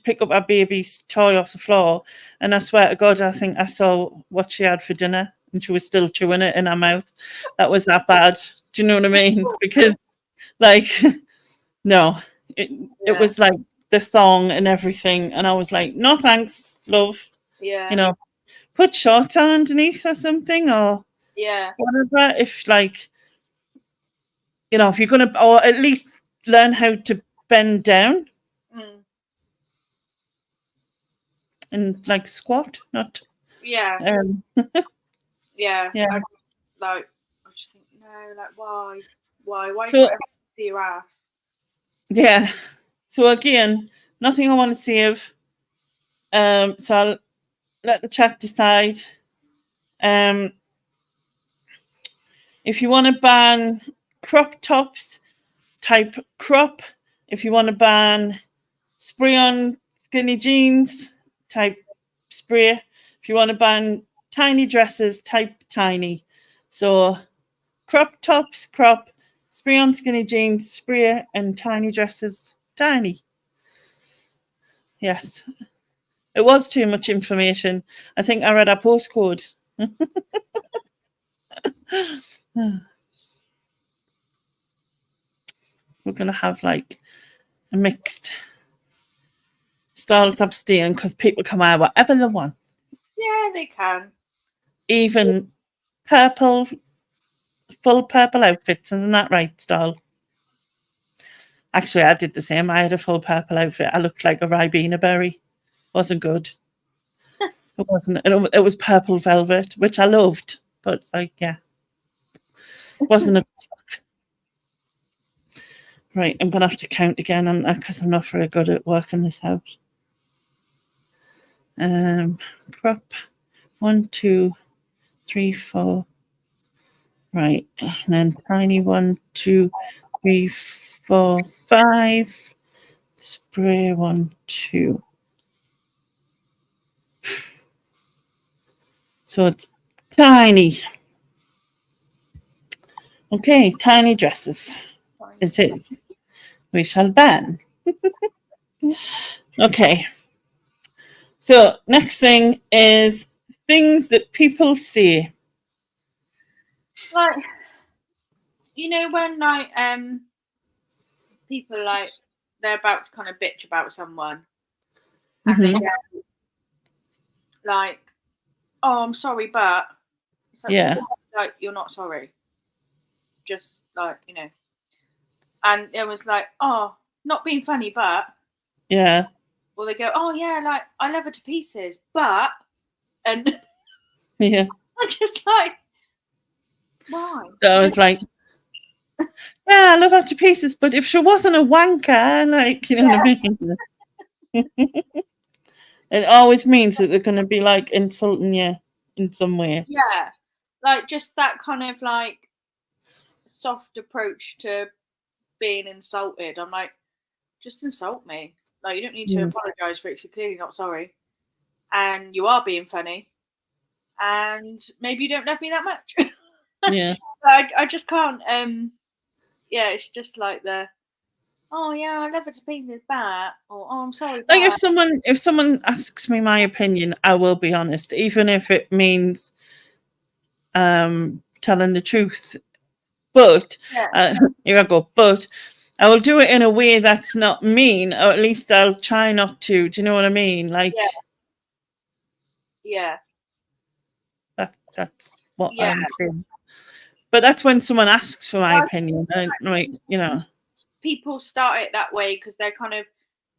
pick up our baby's toy off the floor. And I swear to God, I think I saw what she had for dinner and she was still chewing it in her mouth. That was that bad. Do you know what I mean? Because, like, no, it was like the thong and everything. And I was like, no, thanks, love. Yeah. You know, put shorts on underneath or something or whatever. If, like, you know, if you're going to, or at least learn how to bend down. And like squat, not yeah. Yeah. I just think no, like why So, can't I see your ass? Yeah. So again, nothing I want to save. So I'll let the chat decide. If you want to ban crop tops, type crop. If you want to ban spray on skinny jeans, type spray. If you want to ban tiny dresses, type tiny. So crop tops, crop, spray on skinny jeans, spray, and tiny dresses, tiny. Yes. It was too much information. I think I read our postcode. We're going to have like a mixed styles abstain because people come out whatever they want. Yeah, they can. Even purple, full purple outfits. Isn't that right, Stall? Actually, I did the same. I had a full purple outfit. I looked like a Ribena berry. Wasn't good. It wasn't. It was purple velvet, which I loved. But, like, yeah. Wasn't a Right, I'm going to have to count again because I'm not very good at working this out. Crop 1, 2, 3, 4. Right, and then tiny 1, 2, 3, 4, 5. Spray 1, 2. So it's tiny. Okay, tiny dresses. It is. We shall ban. Okay. So next thing is things that people say. Like, you know, when like people like they're about to kind of bitch about someone, and they go like, "Oh, I'm sorry, but," it's like, Yeah. like you're not sorry, just like, you know. And it was like, "Oh, not being funny, but," Yeah. or they go, "Oh yeah, like I love her to pieces, but," and Yeah. I'm just like, why? So it's like, yeah, I love her to pieces, but if she wasn't a wanker, like, you know what I mean? It always means that they're going to be like insulting you in some way. Yeah, like just that kind of like soft approach to being insulted. I'm like, just insult me. Like, you don't need to apologize for it. 'Cause you're clearly not sorry, and you are being funny, and maybe you don't love me that much. Yeah. I just can't. Yeah, it's just like the, "Oh yeah, I love her to pieces, but," or, "Oh, I'm sorry, Like but." if someone asks me my opinion, I will be honest, even if it means telling the truth. But here I go. But I will do it in a way that's not mean, or at least I'll try not to. Do you know what I mean? Like Yeah, that's what yeah. I'm saying. But that's when someone asks for my opinion, and like, you know, People start it that way because they're kind of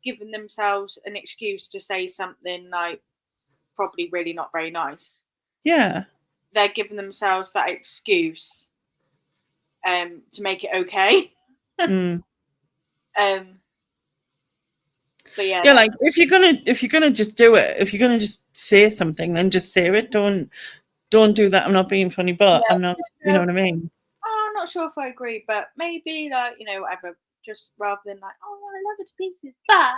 giving themselves an excuse to say something like probably really not very nice. yeah. They're giving themselves that excuse to make it okay. Mm. But yeah, Yeah, like if you're gonna just do it, if you're gonna just say something, then just say it. Don't do that. I'm not being funny, but I'm not. You know what I mean? I'm not sure if I agree, but maybe like, you know, whatever. Just rather than like, "Oh, I love it to pieces," but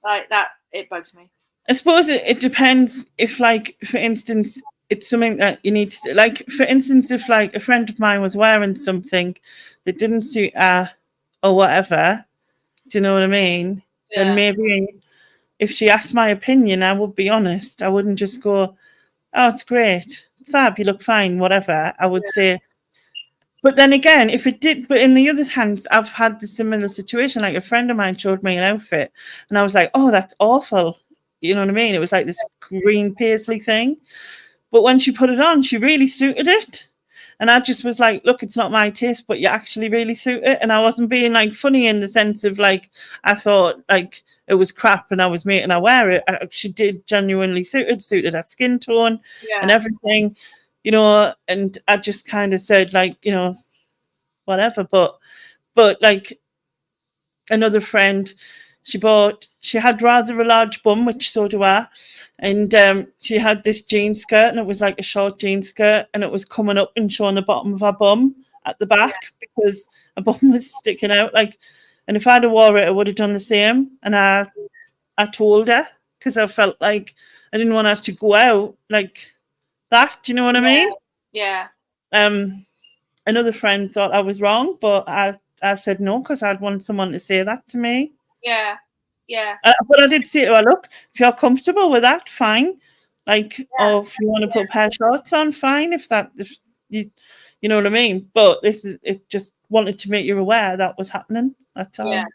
like that, it bugs me. I suppose it depends if, like, for instance, it's something that you need to say. Like, for instance, if like a friend of mine was wearing something that didn't suit her or whatever, do you know what I mean? Then maybe if she asked my opinion, I would be honest. I wouldn't just go, "Oh, it's great, it's fab, you look fine," whatever. I would say. But then again, if it did, but in the other hand, I've had the similar situation. Like a friend of mine showed me an outfit, and I was like, "Oh, that's awful." You know what I mean? It was like this green paisley thing. But when she put it on, she really suited it. And I just was like, "Look, it's not my taste, but you actually really suit it." And I wasn't being like funny in the sense of like, I thought like it was crap and I was making her wear it. She did genuinely suited her skin tone and everything, you know. And I just kind of said like, you know, whatever. But like another friend, she had rather a large bum, which so do I, and she had this jean skirt, and it was like a short jean skirt, and it was coming up and showing the bottom of her bum at the back because her bum was sticking out. Like, and if I'd have wore it, I would have done the same. And I told her because I felt like I didn't want her to go out like that. Do you know what I mean? Yeah. Another friend thought I was wrong, but I said no because I'd want someone to say that to me. Yeah. Yeah. But I did say to her, "Look, if you're comfortable with that, fine. Like, or if you want to put a pair of shorts on, fine. If you, you know what I mean." But it just wanted to make you aware that was happening. That's all. Yeah.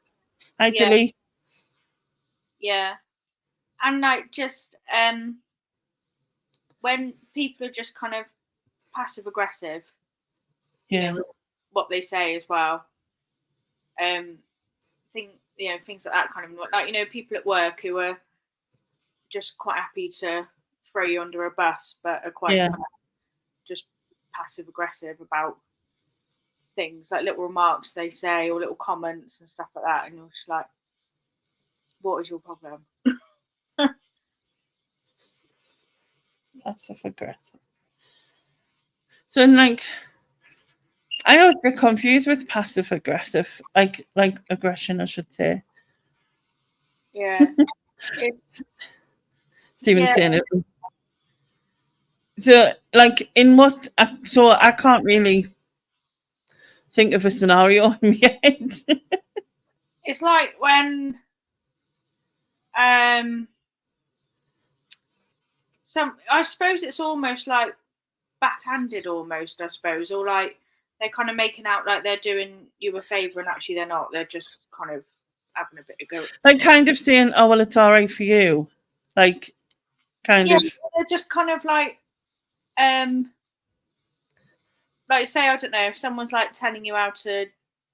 Hi, Julie. Yeah. And like just when people are just kind of passive aggressive, you know, what they say as well. Things like that kind of like, you know, people at work who are just quite happy to throw you under a bus, but are quite kind of just passive aggressive about things, like little remarks they say or little comments and stuff like that, and you're just like, what is your problem? Passive aggressive. So, like, I always get confused with passive aggressive, like aggression, I should say. Yeah. It's Stephen saying it. So, like, in what? So, I can't really think of a scenario in my head. It's like when I suppose it's almost like backhanded, almost, I suppose, or like they're kind of making out like they're doing you a favour and actually they're not. They're just kind of having a bit of go. Like, kind of saying, "Oh well, it's all right for you," like, kind of. They're just kind of like say, I don't know, if someone's like telling you how to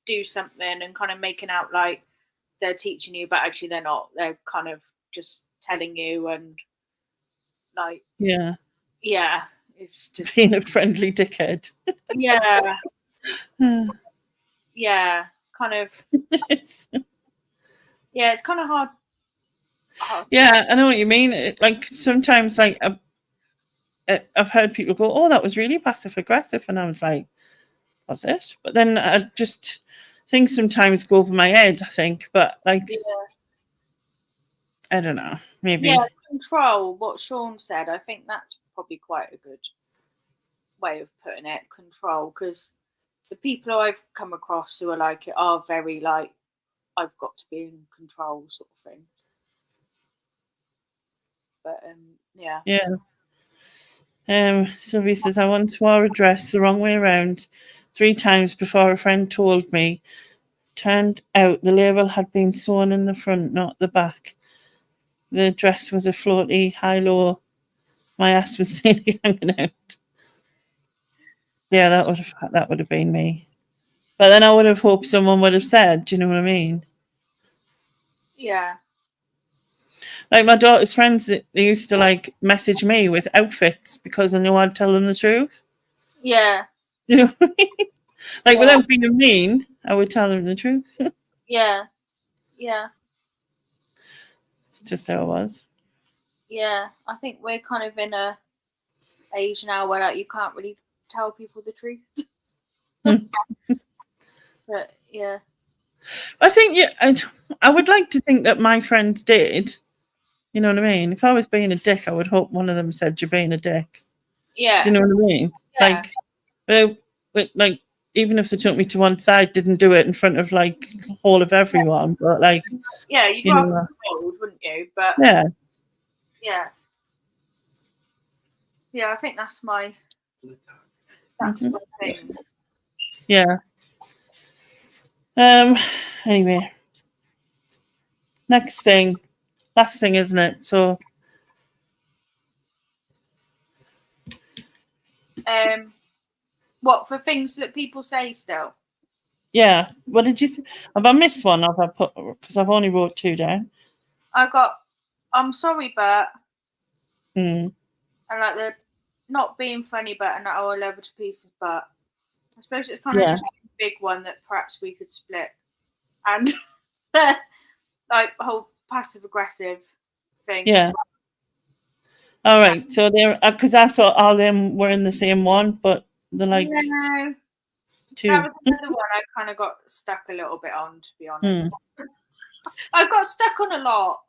do something and kind of making out like they're teaching you, but actually they're not. They're kind of just telling you, and like, Yeah, it's just being a friendly dickhead. yeah, kind of. Yeah, it's kind of hard. Yeah, I know what you mean. Like, sometimes, like, I've heard people go, "Oh, that was really passive aggressive," and I was like, "Was it?" But then I just things sometimes go over my head. I think, but like, I don't know. Maybe. Yeah, control. What Sean said, I think that's probably quite a good way of putting it. Control, because the people I've come across who are like it are very like, I've got to be in control, sort of thing. But yeah. Sylvie says, I once wore a dress the wrong way around 3 times before a friend told me. Turned out the label had been sewn in the front, not the back. The dress was a floaty, high-low. My ass was nearly hanging out. Yeah, that would have been me. But then I would have hoped someone would have said, do you know what I mean? Yeah. Like my daughter's friends, they used to like message me with outfits because I knew I'd tell them the truth. Yeah. You know what I mean? Like without being mean, I would tell them the truth. Yeah. It's just how it was. Yeah, I think we're kind of in a age now where like, you can't really tell people the truth. But yeah. I think I would like to think that my friends did. You know what I mean? If I was being a dick, I would hope one of them said you're being a dick. Yeah. Do you know what I mean? Yeah. Like even if they took me to one side, didn't do it in front of like all of everyone, but like you'd rather be told, wouldn't you? But yeah. Yeah, I think that's my thing. Yeah. Anyway. Last thing, isn't it? So what for things that people say still? Yeah. What did you say? Have I missed one? Have I put because I've only wrote 2 down? I got I'm sorry, but and like the not being funny, but and I love it to pieces, but I suppose it's kind of just a big one that perhaps we could split. And like whole passive aggressive thing. Yeah. All right. So they're because I thought all them were in the same one, but they're like 2. That was another one I kind of got stuck a little bit on, to be honest. I got stuck on a lot.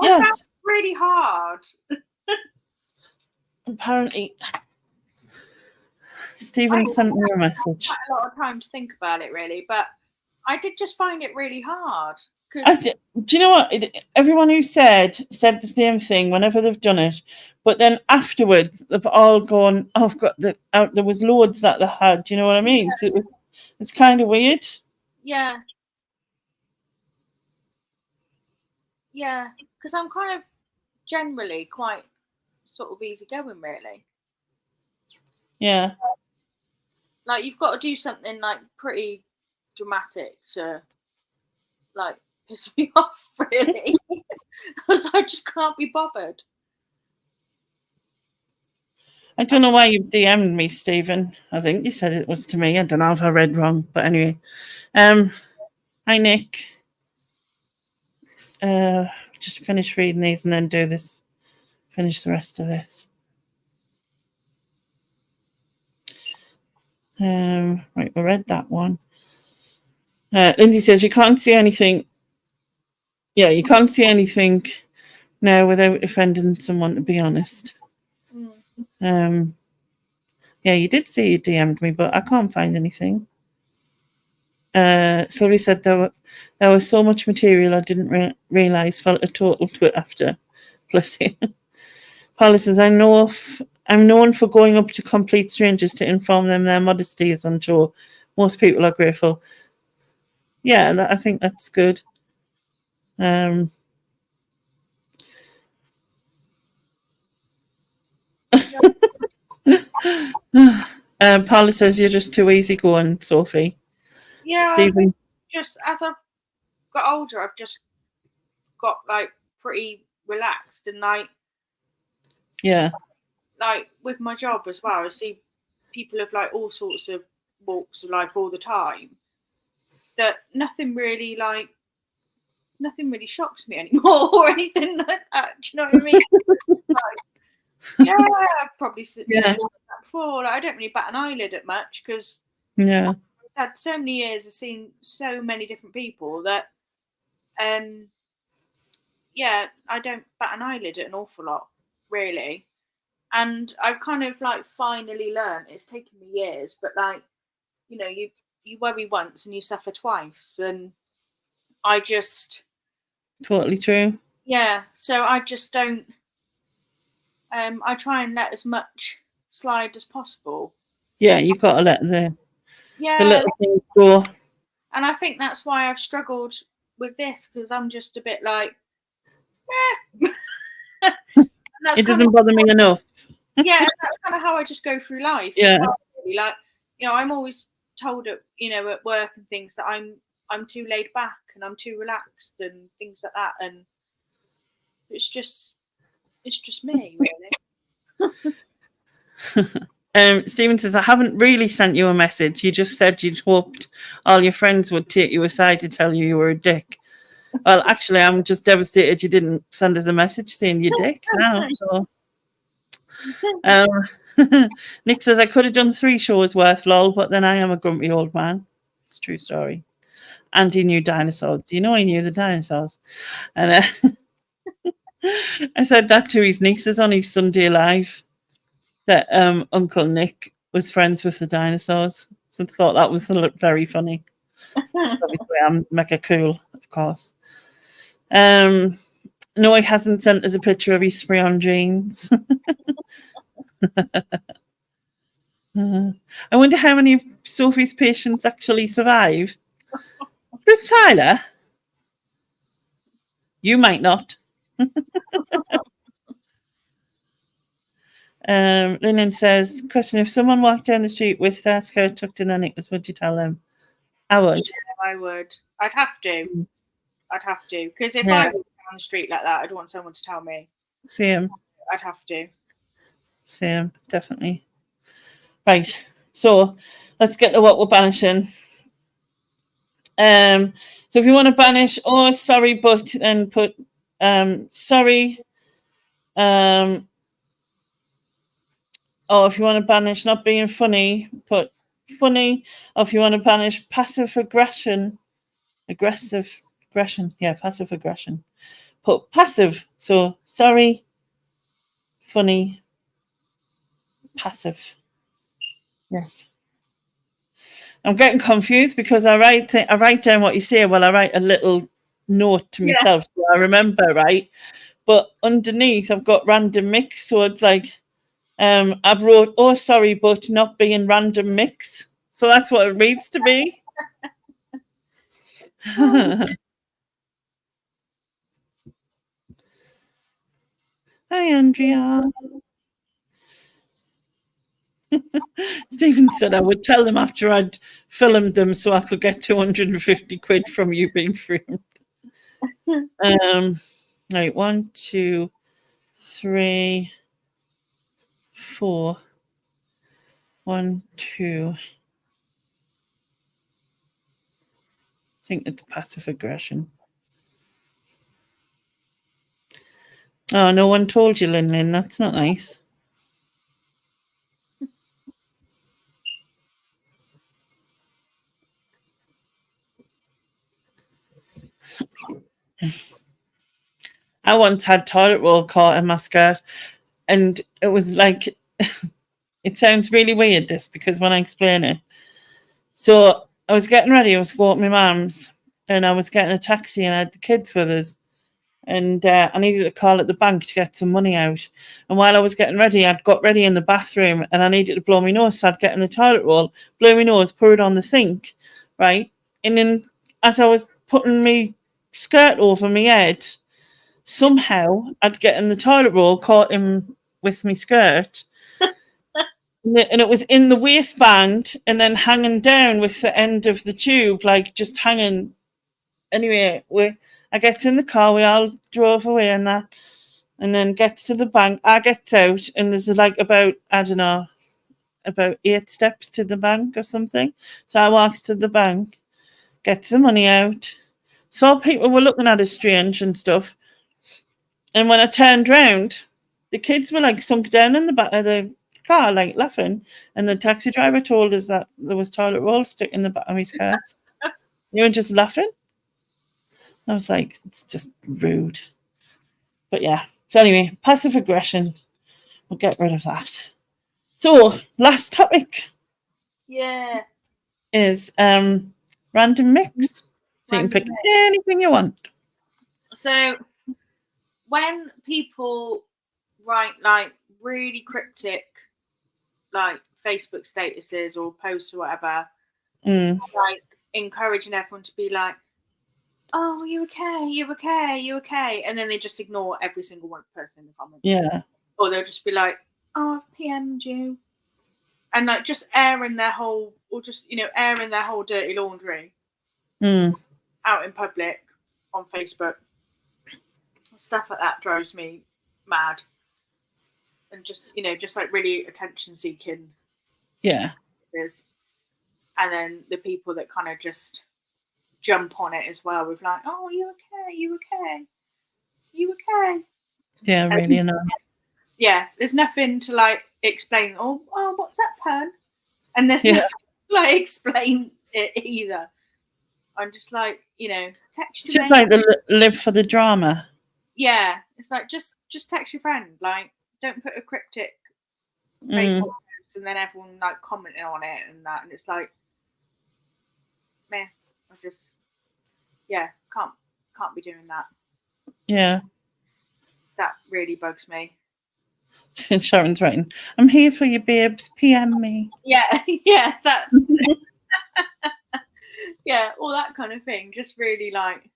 Yes. That's really hard. Apparently, Stephen sent me a message. Quite a lot of time to think about it, really, but I did just find it really hard. Do you know what? Everyone who said the same thing whenever they've done it, but then afterwards they've all gone, "Oh, I've got there was loads that they had." Do you know what I mean? Yeah. So it's kind of weird. Yeah. Yeah, because I'm kind of generally quite sort of easygoing, really. Yeah. Like you've got to do something like pretty dramatic to like piss me off, really. Because I just can't be bothered. I don't know why you DM'd me, Stephen. I think you said it was to me. I don't know if I read wrong, but anyway. Hi, Nick. Just finish reading these and then do this. Finish the rest of this. Right, we read that one. Lindsay says you can't see anything. Yeah, you can't see anything No, without offending someone, to be honest. Yeah, you did say you DM'd me, but I can't find anything. Sophie said there was so much material I didn't realise. Felt a total twit after. Bless you. Paula says, I'm known for going up to complete strangers to inform them their modesty is on show. Most people are grateful. Yeah, I think that's good. Paula says you're just too easygoing, Sophie. Yeah, Stephen. Just as I've got older, I've just got like pretty relaxed and like with my job as well. I see people of like all sorts of walks of life all the time. That nothing really shocks me anymore or anything like that. Do you know what I mean? I've probably said that before. Like, I don't really bat an eyelid at much because I've had so many years of seeing so many different people that I don't bat an eyelid at an awful lot, really. And I've kind of like finally learned, it's taken me years, but like, you know, you worry once and you suffer twice. And I just Totally true. Yeah. So I just don't I try and let as much slide as possible. Yeah, you've got to let the Yeah. little things go. And I think that's why I've struggled with this, because I'm just a bit like, It doesn't bother me enough. Yeah, and that's kind of how I just go through life. Yeah. Really. Like, you know, I'm always told at work and things that I'm too laid back and I'm too relaxed and things like that, and it's just me, really. Stephen says, I haven't really sent you a message. You just said you'd hoped all your friends would take you aside to tell you were a dick. Well, actually, I'm just devastated you didn't send us a message saying you're dick now. So. Nick says, I could have done 3 shows worth, lol, but then I am a grumpy old man. It's a true story. And he knew dinosaurs. Do you know he knew the dinosaurs? And I said that to his nieces on his Sunday Live, that Uncle Nick was friends with the dinosaurs. So I thought that was very funny. Obviously, I'm mega cool, of course. No, he hasn't sent us a picture of his spray-on jeans. I wonder how many of Sophie's patients actually survive. Chris Tyler? You might not. Linen says, question, if someone walked down the street with their skirt tucked in their knickers, would you tell them? I would. Yeah, I would. I'd have to. Because if I was down the street like that, I'd want someone to tell me. Same. I'd have to. Same, definitely. Right. So let's get to what we're banishing. So if you want to banish, sorry, but then put sorry. Or if you want to banish not being funny, put funny. Or if you want to banish passive aggression, passive aggression, put passive. So sorry, funny, passive. Yes. I'm getting confused because I write down what you say. Well, I write a little note to myself so I remember, right? But underneath I've got random mix, so it's like I've wrote, sorry, but not being random mix. So that's what it reads to me. Hi, Andrea. Stephen said I would tell them after I'd filmed them so I could get 250 quid from you being filmed. Right, 1, 2, 3, 4. 1, 2. I think it's passive aggression. Oh, no one told you, Lin. That's not nice. I once had toilet roll caught in my skirt, and it was like, it sounds really weird, this, because when I explain it. So I was getting ready, I was going to my mum's, and I was getting a taxi, and I had the kids with us. And I needed to call at the bank to get some money out. And while I was getting ready, I'd got ready in the bathroom, and I needed to blow my nose, so I'd get in the toilet roll, blow my nose, pour it on the sink, right? And then as I was putting my skirt over my head, somehow I'd get in the toilet roll, caught him with my skirt, and it was in the waistband, and then hanging down with the end of the tube, like just hanging. Anyway, I get in the car, we all drove away and that, and then gets to the bank. I get out, and there's like about, I don't know, about 8 steps to the bank or something. So I walks to the bank, gets the money out. Saw people were looking at us strange and stuff. And when I turned round, the kids were like sunk down in the back of the car, like laughing. And the taxi driver told us that there was toilet roll stuck in the back of his car. They were just laughing. I was like, it's just rude. But yeah. So anyway, passive aggression. We'll get rid of that. So last topic Yeah. is random mix. So you can pick anything you want. So when people write like really cryptic like Facebook statuses or posts or whatever, like encouraging everyone to be like, oh, you okay? You okay? You okay? And then they just ignore every single one person in the comments. Yeah. Or they'll just be like, oh, I've PM'd you. And like just airing their whole, or just, airing their whole dirty laundry out in public on Facebook. Stuff like that drives me mad. And just, just like really attention seeking. Yeah. And then the people that kind of just jump on it as well with like, oh, you okay? You okay? You okay? Yeah, really annoying. Yeah, there's nothing to like explain. Oh, what's that pun? And there's nothing to like explain it either. I'm just like, text it's just like the live for the drama. Yeah, it's like just text your friend. Like, don't put a cryptic Facebook post and then everyone like commenting on it and that. And it's like, meh. I just, can't be doing that. Yeah. That really bugs me. And Sharon's writing, I'm here for you, babes. PM me. Yeah, that. Yeah, all that kind of thing. Just really like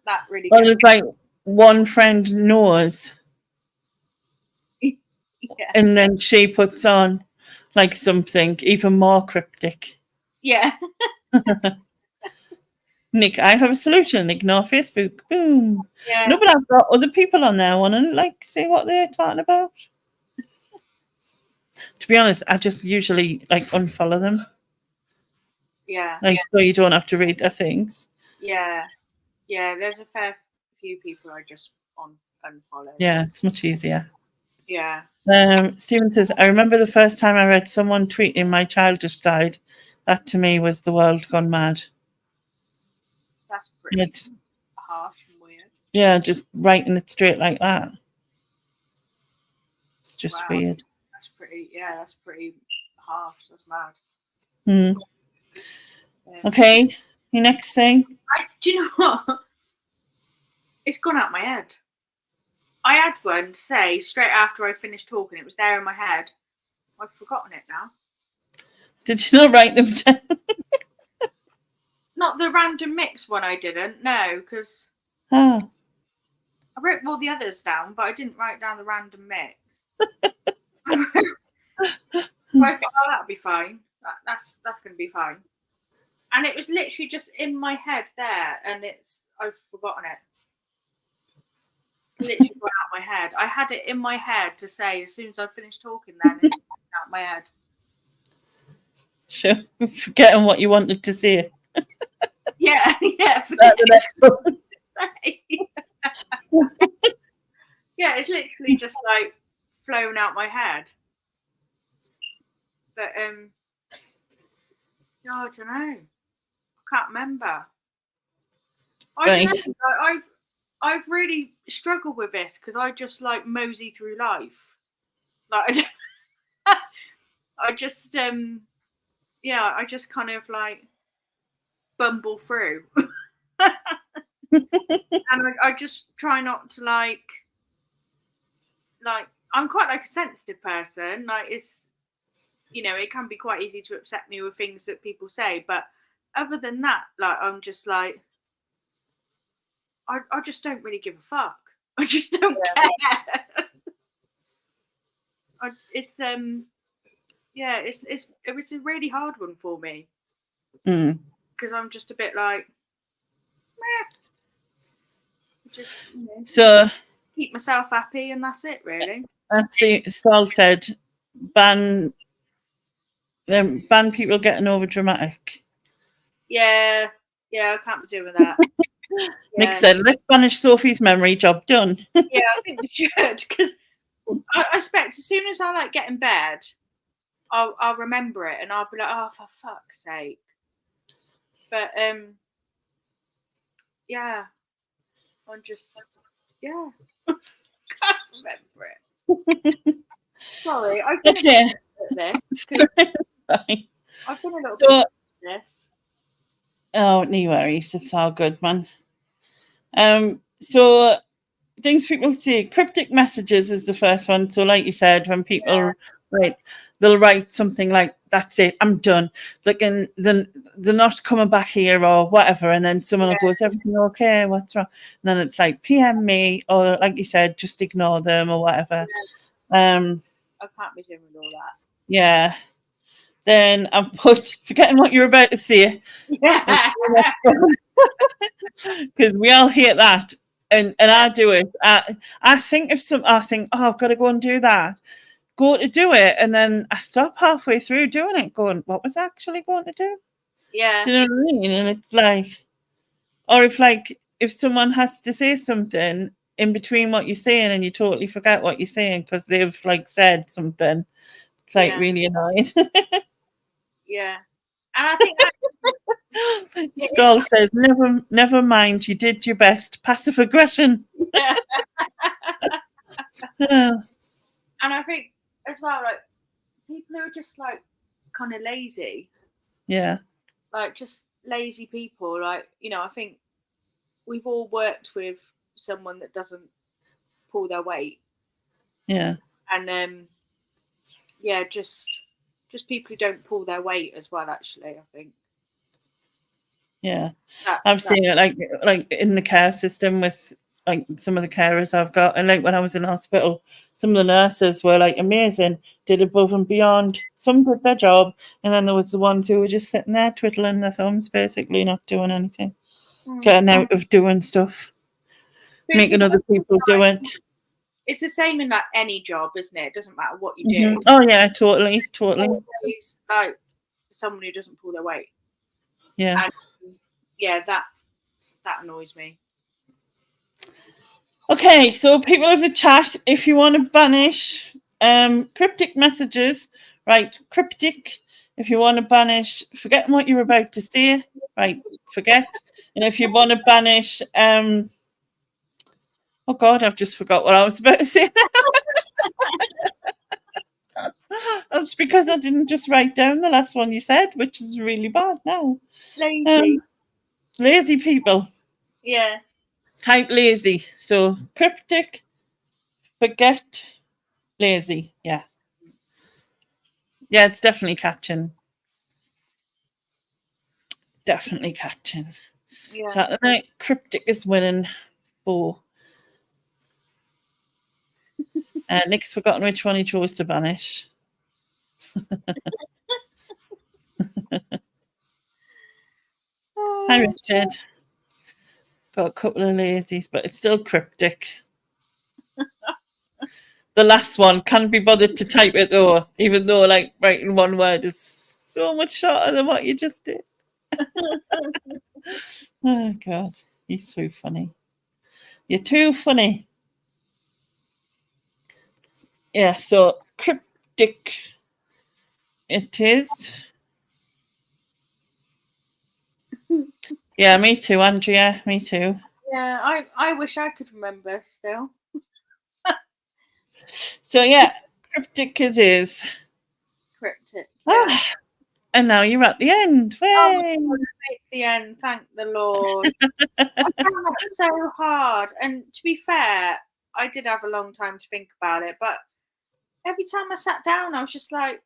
that. Really. Well, it's like one friend knows, and then she puts on like something even more cryptic. Yeah. Nick, I have a solution. Ignore Facebook. Boom. Yeah. No, but I've got other people on there want to like see what they're talking about. To be honest, I just usually like unfollow them. Yeah. Like so you don't have to read their things. Yeah. Yeah. There's a fair few people I just unfollow. Yeah, it's much easier. Yeah. Stephen says, I remember the first time I read someone tweeting my child just died. That to me was the world gone mad. That's pretty harsh and weird. Yeah, just writing it straight like that. It's just weird. That's pretty harsh. That's mad. Yeah. Okay, your next thing. Do you know what? It's gone out my head. I had one say straight after I finished talking. It was there in my head. I've forgotten it now. Did you not write them down? Not the random mix one. I didn't. No, because I wrote all the others down, but I didn't write down the random mix. So I thought, that'll be fine. That's going to be fine. And it was literally just in my head there, and I've forgotten it. Literally got out my head. I had it in my head to say as soon as I finished talking. Then it got out my head. Sure, forgetting what you wanted to say. Yeah. That's the next one. Yeah, it's literally just like flown out my head. But no, I don't know. I can't remember. I've really struggled with this because I just like mosey through life. Like I just I just kind of like bumble through. And I just try not to like I'm quite like a sensitive person. Like it's it can be quite easy to upset me with things that people say, but other than that, like I'm just like I just don't really give a fuck. I just don't care. It's a really hard one for me because I'm just a bit like meh. Just so keep myself happy and that's it really. That's the Saul said ban people getting over dramatic. Yeah, I can't be doing that. Nick said, let's banish Sophie's memory, job done. Yeah, I think we should because I expect as soon as I like get in bed, I'll remember it and I'll be like, oh, for fuck's sake. But yeah, I'm just can't remember it. Sorry, I've been a bit at this. I've been a little bit at this. Oh, no worries. It's all good, man. So things people say, cryptic messages is the first one. So like you said, when people they'll write something like, that's it, I'm done. Like, and then they're not coming back here or whatever. And then someone will go, is everything okay? What's wrong? And then it's like, PM me, or like you said, just ignore them or whatever. I can't be doing all that. Yeah. Then I'm forgetting what you're about to say. Because we all hate that. And I do it. I think, oh, I've got to go and do that. Go to do it, and then I stop halfway through doing it, going, what was I actually going to do? Yeah. Do you know what I mean? And it's like, or if someone has to say something in between what you're saying and you totally forget what you're saying because they've like said something, it's like really annoying. Yeah. And I think Stoll says, never mind, you did your best. Passive aggression. Yeah. And I think as well, like people who are just like kind of lazy. Yeah. Like just lazy people. Like, I think we've all worked with someone that doesn't pull their weight. Yeah. And just people who don't pull their weight as well, actually, I think. Yeah. I've seen it like in the care system with like some of the carers I've got, and like when I was in hospital, some of the nurses were like amazing, did above and beyond. Some did their job, and then there was the ones who were just sitting there twiddling their thumbs, basically not doing anything, getting out of doing stuff, making other people do it. It's the same in like any job, isn't it? It doesn't matter what you do. Oh yeah, totally. Always, like someone who doesn't pull their weight. Yeah. And, that annoys me. Okay, so people of the chat, if you want to banish cryptic messages, right, cryptic. If you want to banish, forget what you're about to say, right, forget. And if you want to banish, oh God, I've just forgot what I was about to say. That's because I didn't just write down the last one you said, which is really bad now. Lazy people. Yeah. Type lazy. So cryptic, forget, lazy. Yeah. Yeah, it's definitely catching. Definitely catching. Yeah. So at the night, cryptic is winning 4. Nick's forgotten which one he chose to banish. Hi, Richard. Got a couple of lazies, but it's still cryptic. The last one can't be bothered to type it though, even though like writing one word is so much shorter than what you just did. Oh God, you're so funny. You're too funny. Yeah, so cryptic it is. Yeah, me too, Andrea. Me too. Yeah, I wish I could remember still. So yeah, cryptic it is. Cryptic. Yeah. Ah, and now you're at the end. Oh my Way. God, I made it to the end. Thank the Lord. I found that so hard. And to be fair, I did have a long time to think about it, but every time I sat down, I was just like,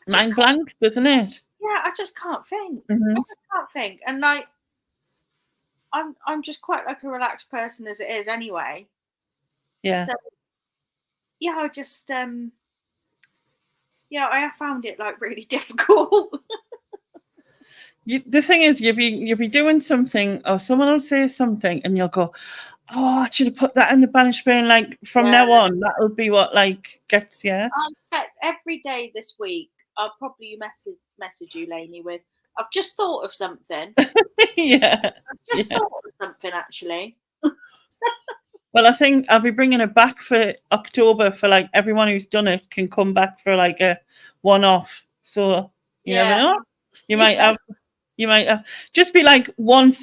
Mind blank, doesn't it? yeah, I just can't think. Mhm. I just can't think. And like, I'm just quite like a relaxed person as it is anyway. Yeah. So yeah, I just yeah, I have found it like really difficult. The thing is, you'll be doing something, or someone will say something, and you'll go, "Oh, I should have put that in the Banish brain." Like from Yeah. now on, that'll be what like gets you. I expect every day this week I'll probably message you, Lainey, with I've just thought of something. Yeah. I've just thought of something actually. Well, I think I'll be bringing it back for October for like everyone who's done it can come back for like a one-off. So you never know. You might have just be like one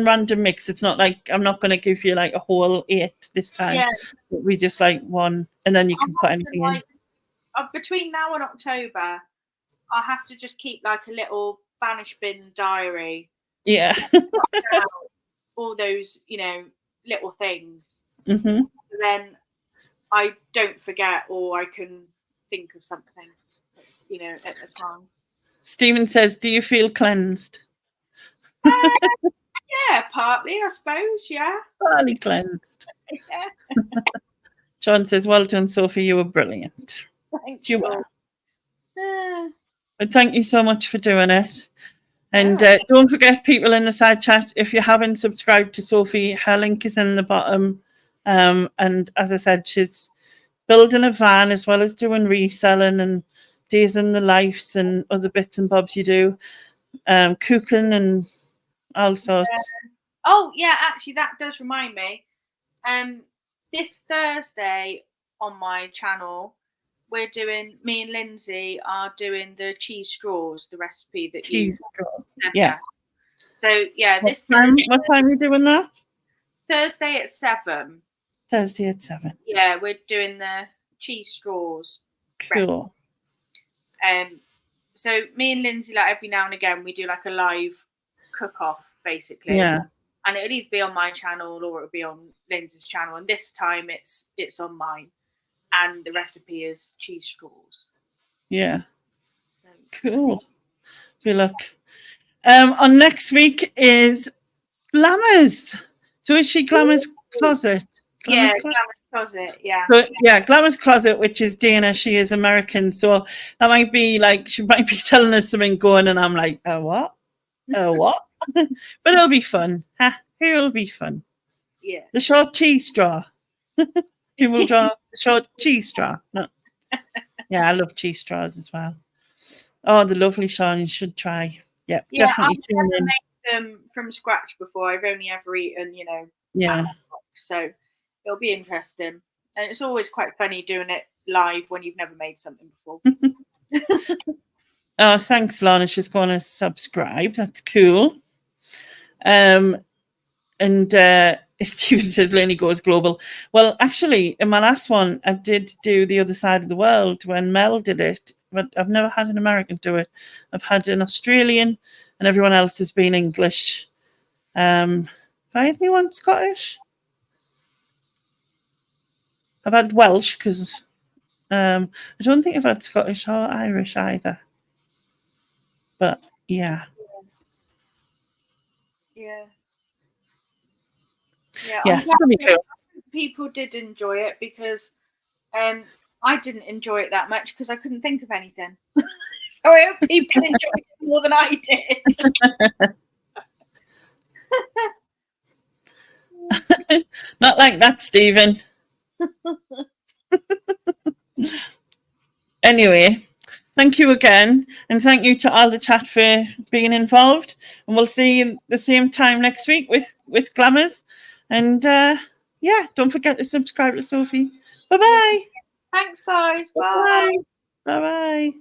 random mix. It's not like I'm not going to give you like a whole 8 this time. Yeah. We just like one, and then you can put have to, anything in. between now and October, I have to just keep like a little Banish bin diary. Yeah. All those, you know, little things. Mm-hmm. So then I don't forget, or I can think of something, you know, at the time. Stephen says, "Do you feel cleansed?" Yeah, partly, I suppose. Yeah. Partly cleansed. Yeah. John says, "Well done, Sophie. You were brilliant." Thank You you. were. But thank you so much for doing it. And Yeah. don't forget, people in the side chat, if you haven't subscribed to Sophie, her link is in the bottom. And as I said, she's building a van as well as doing reselling and days in the lives and other bits and bobs you do, cooking and all sorts. Yeah. Oh yeah, actually, that does remind me. This Thursday on my channel, me and Lindsay are doing the cheese straws, the recipe that Cheese you straws. said. Yeah. So yeah, What time are you doing that? Thursday at 7. Thursday at 7. Yeah, we're doing the cheese straws. Cool. So me and Lindsay, like every now and again, we do like a live cook-off, basically. Yeah. And it'll either be on my channel or it'll be on Lindsay's channel. And this time it's on mine. And the recipe is cheese straws. Yeah. So. Cool. Good luck. On next week is Glamours. So is she Glamours Closet? Glamours Closet, yeah. So, yeah, Glamours Closet, which is Dana. She is American. So that might be like, she might be telling us something going, and I'm like, what? What? But it'll be fun. It'll be fun. Yeah. The short cheese straw. You will draw the short cheese straw. No. Yeah, I love cheese straws as well. Oh, the lovely Sean, you should try. Yeah, definitely I've never made them from scratch before. I've only ever eaten, you know. Yeah. So it'll be interesting. And it's always quite funny doing it live when you've never made something before. Oh, thanks, Lana. She's going to subscribe. That's cool. And Stephen says Lenny goes global. Well, actually, in my last one, I did do the other side of the world when Mel did it, but I've never had an American do it. I've had an Australian, and everyone else has been English. Have I had anyone Scottish? I've had Welsh because I don't think I've had Scottish or Irish either. But yeah. Yeah. Yeah. People did enjoy it because I didn't enjoy it that much because I couldn't think of anything. So I hope people enjoyed it more than I did. Not like that, Stephen. Anyway, thank you again. And thank you to all the chat for being involved. And we'll see you the same time next week with Glamours. And yeah, don't forget to subscribe to Sophie. Bye-bye. Thanks, guys. Bye. Bye-bye.